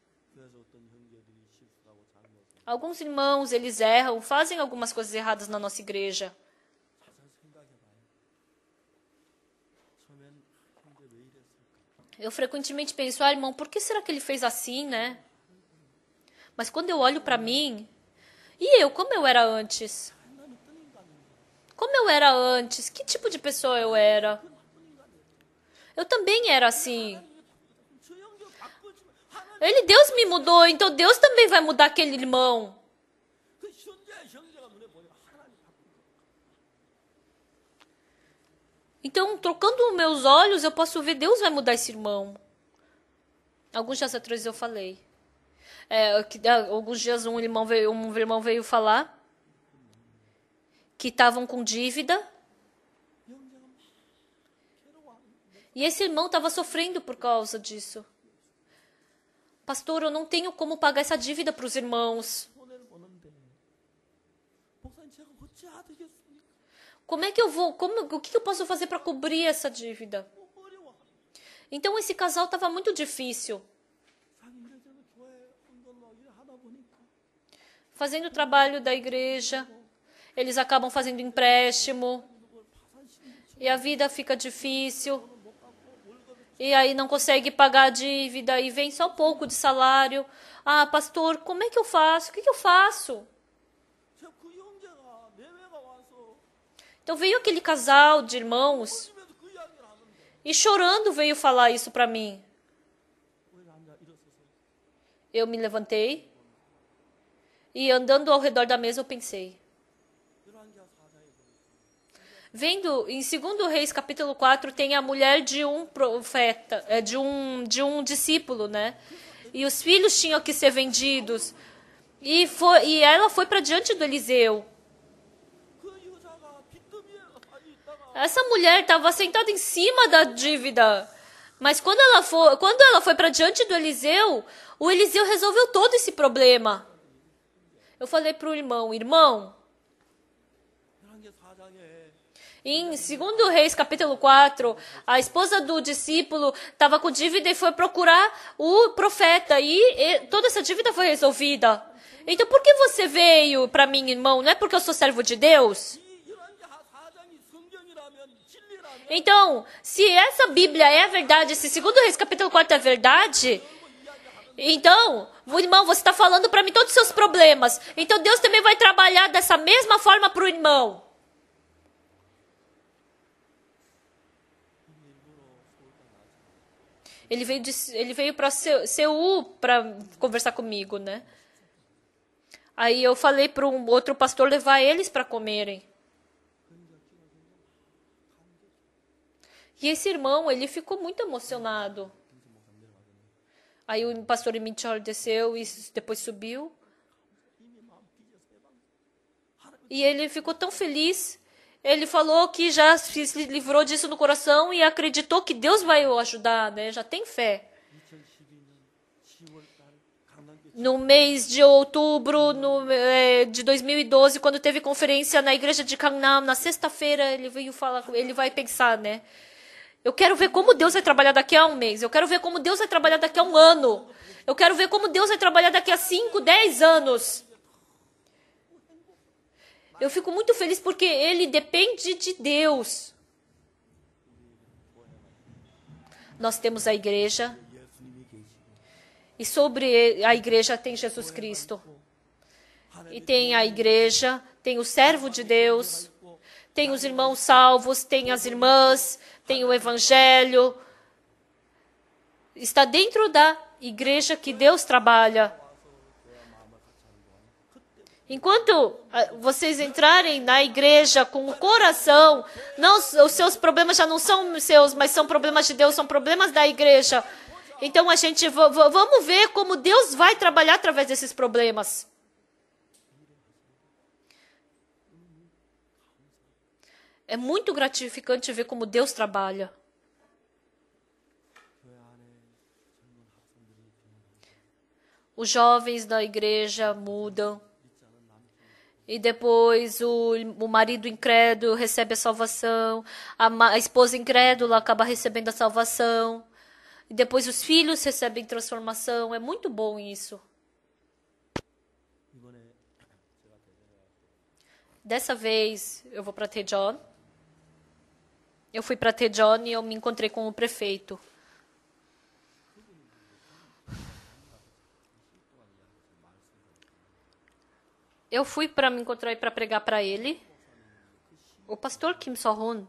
Alguns irmãos, eles erram, fazem algumas coisas erradas na nossa igreja. Eu frequentemente penso, irmão, por que será que ele fez assim, né? Mas quando eu olho para mim, como eu era antes? Como eu era antes? Que tipo de pessoa eu era? Eu também era assim. Deus me mudou, então Deus também vai mudar aquele irmão. Então, trocando os meus olhos, eu posso ver Deus vai mudar esse irmão. Alguns dias atrás eu falei. Alguns dias um irmão veio falar que estavam com dívida. E esse irmão estava sofrendo por causa disso. Pastor, eu não tenho como pagar essa dívida para os irmãos. Como é que eu vou? O que eu posso fazer para cobrir essa dívida? Então esse casal estava muito difícil. Fazendo o trabalho da igreja, eles acabam fazendo empréstimo. E a vida fica difícil. e aí não consegue pagar a dívida e vem só pouco de salário. Ah, pastor, como é que eu faço? O que eu faço? Então veio aquele casal de irmãos e chorando veio falar isso para mim. Eu me levantei e andando ao redor da mesa eu pensei. Vendo em 2 Reis capítulo 4 tem a mulher de um profeta, de um discípulo, né? E os filhos tinham que ser vendidos. E ela foi para diante do Eliseu. Essa mulher estava sentada em cima da dívida. Mas quando ela foi para diante do Eliseu, o Eliseu resolveu todo esse problema. Eu falei para o irmão, em 2 Reis, capítulo 4, a esposa do discípulo estava com dívida e foi procurar o profeta. E toda essa dívida foi resolvida. Então, por que você veio para mim, irmão? Não é porque eu sou servo de Deus? Então, se essa Bíblia é a verdade, se 2 Reis, capítulo 4 é verdade, então, irmão, você está falando para mim todos os seus problemas. Então, Deus também vai trabalhar dessa mesma forma para o irmão. Ele veio para Seul para conversar comigo, né? Aí eu falei para um outro pastor levar eles para comerem. E esse irmão, ele ficou muito emocionado. Aí o pastor Mitchell desceu e depois subiu. E ele ficou tão feliz. Ele falou que já se livrou disso no coração e acreditou que Deus vai o ajudar, né? Já tem fé. No mês de outubro de 2012, quando teve conferência na igreja de Gangnam, na sexta-feira, ele veio falar, ele vai pensar, né? Eu quero ver como Deus vai trabalhar daqui a um mês. Eu quero ver como Deus vai trabalhar daqui a um ano. Eu quero ver como Deus vai trabalhar daqui a 5, 10 anos. Eu fico muito feliz porque ele depende de Deus. Nós temos a igreja. E sobre a igreja tem Jesus Cristo. E tem a igreja, tem o servo de Deus, tem os irmãos salvos, tem as irmãs, tem o evangelho. Está dentro da igreja que Deus trabalha. Enquanto vocês entrarem na igreja com o coração, não, os seus problemas já não são seus, mas são problemas de Deus, são problemas da igreja. Então a gente vamos ver como Deus vai trabalhar através desses problemas. É muito gratificante ver como Deus trabalha. Os jovens da igreja mudam. E depois o marido incrédulo recebe a salvação. A esposa incrédula acaba recebendo a salvação. E depois os filhos recebem transformação. É muito bom isso. Dessa vez eu vou para Daejeon. Eu fui para Daejeon e eu me encontrei com o prefeito. Eu fui para me encontrar e para pregar para ele. O pastor Kim So-hoon.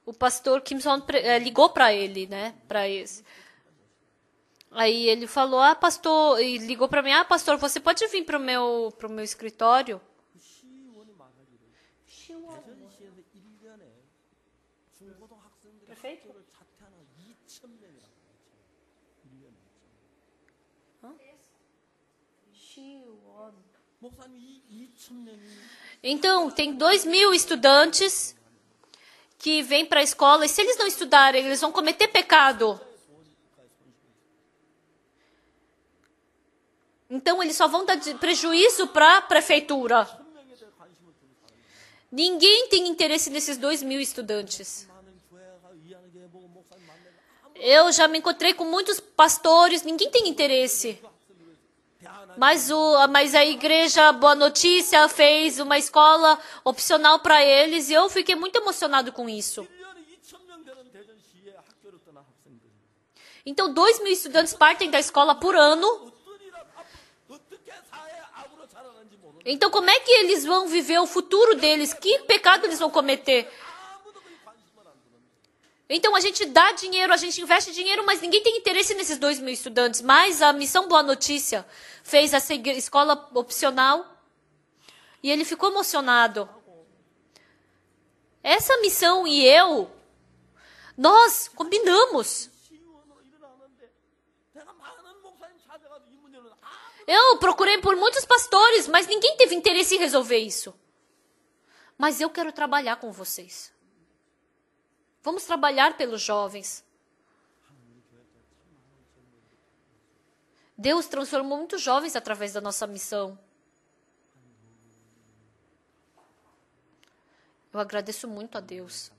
O pastor Kim So-hoon ligou para ele, né? Para esse. Aí ele falou, pastor, e ligou para mim, pastor, você pode vir para o meu escritório? Prefeito? Então, tem 2.000 estudantes que vêm para a escola e se eles não estudarem, eles vão cometer pecado. Então, eles só vão dar prejuízo para a prefeitura. Ninguém tem interesse nesses 2.000 estudantes. Eu já me encontrei com muitos pastores, ninguém tem interesse. Mas a igreja Boa Notícia fez uma escola opcional para eles e eu fiquei muito emocionado com isso. Então, 2.000 estudantes partem da escola por ano. Então, como é que eles vão viver o futuro deles? Que pecado eles vão cometer? Então, a gente dá dinheiro, a gente investe dinheiro, mas ninguém tem interesse nesses 2.000 estudantes. Mas a Missão Boa Notícia fez essa escola opcional e ele ficou emocionado. Essa missão e eu, nós combinamos. Eu procurei por muitos pastores, mas ninguém teve interesse em resolver isso. Mas eu quero trabalhar com vocês. Vamos trabalhar pelos jovens. Deus transformou muitos jovens através da nossa missão. Eu agradeço muito a Deus.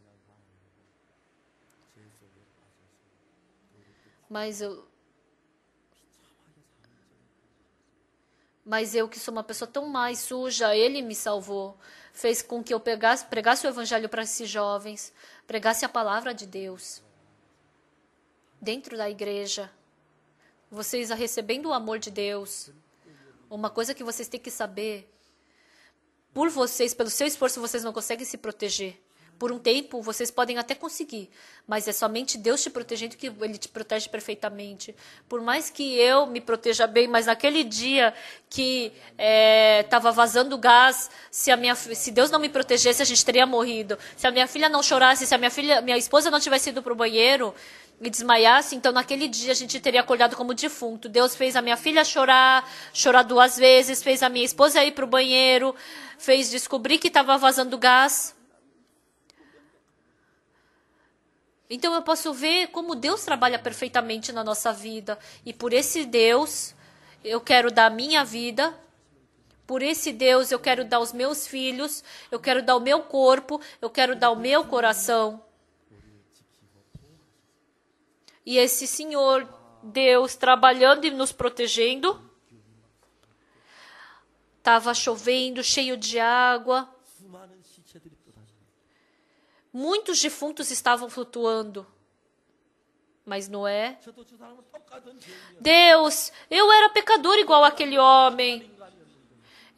Mas eu que sou uma pessoa tão mais suja, Ele me salvou. Fez com que eu pregasse o evangelho para esses jovens, pregasse a palavra de Deus. Dentro da igreja, vocês recebendo o amor de Deus. Uma coisa que vocês têm que saber, por vocês, pelo seu esforço, vocês não conseguem se proteger. Por um tempo, vocês podem até conseguir, mas é somente Deus te protegendo que Ele te protege perfeitamente. Por mais que eu me proteja bem, mas naquele dia que estava vazando gás, se Deus não me protegesse, a gente teria morrido. Se a minha filha não chorasse, se a minha esposa não tivesse ido para o banheiro e desmaiasse, então naquele dia a gente teria acordado como defunto. Deus fez a minha filha chorar 2 vezes, fez a minha esposa ir para o banheiro, fez descobrir que estava vazando gás. Então eu posso ver como Deus trabalha perfeitamente na nossa vida. E por esse Deus, eu quero dar a minha vida. Por esse Deus, eu quero dar os meus filhos. Eu quero dar o meu corpo. Eu quero dar o meu coração. E esse Senhor, Deus, trabalhando e nos protegendo. Estava chovendo, cheio de água. Muitos defuntos estavam flutuando. Mas Noé... Deus, eu era pecador igual aquele homem.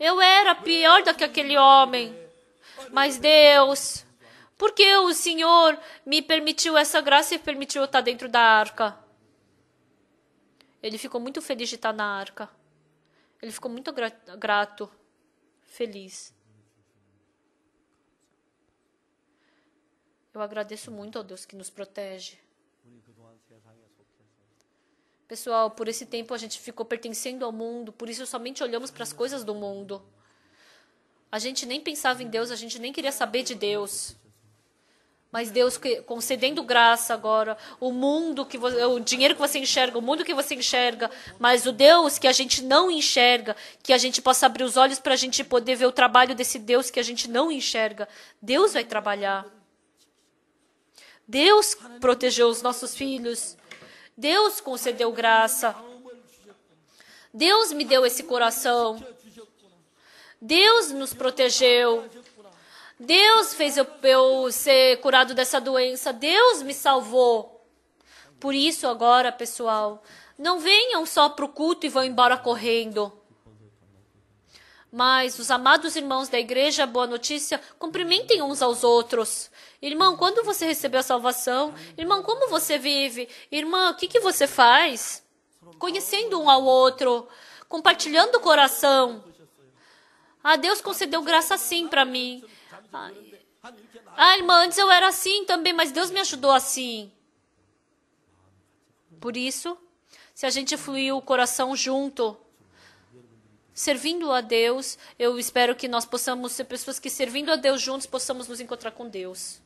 Eu era pior do que aquele homem. Mas Deus, por que o Senhor me permitiu essa graça e permitiu eu estar dentro da arca? Ele ficou muito feliz de estar na arca. Ele ficou muito grato, feliz. Eu agradeço muito ao Deus que nos protege. Pessoal, por esse tempo a gente ficou pertencendo ao mundo, por isso somente olhamos para as coisas do mundo. A gente nem pensava em Deus, a gente nem queria saber de Deus. Mas Deus concedendo graça agora, o dinheiro que você enxerga, o mundo que você enxerga, mas o Deus que a gente não enxerga, que a gente possa abrir os olhos para a gente poder ver o trabalho desse Deus que a gente não enxerga. Deus vai trabalhar. Deus protegeu os nossos filhos. Deus concedeu graça. Deus me deu esse coração. Deus nos protegeu. Deus fez eu ser curado dessa doença. Deus me salvou. Por isso agora, pessoal, não venham só para o culto e vão embora correndo. Mas os amados irmãos da igreja, boa notícia, cumprimentem uns aos outros. Irmão, quando você recebeu a salvação? Irmão, como você vive? Irmã, o que você faz? Conhecendo um ao outro, compartilhando o coração. Ah, Deus concedeu graça assim para mim. Irmã, antes eu era assim também, mas Deus me ajudou assim. Por isso, se a gente fluir o coração junto, servindo a Deus, eu espero que nós possamos ser pessoas que, servindo a Deus juntos, possamos nos encontrar com Deus.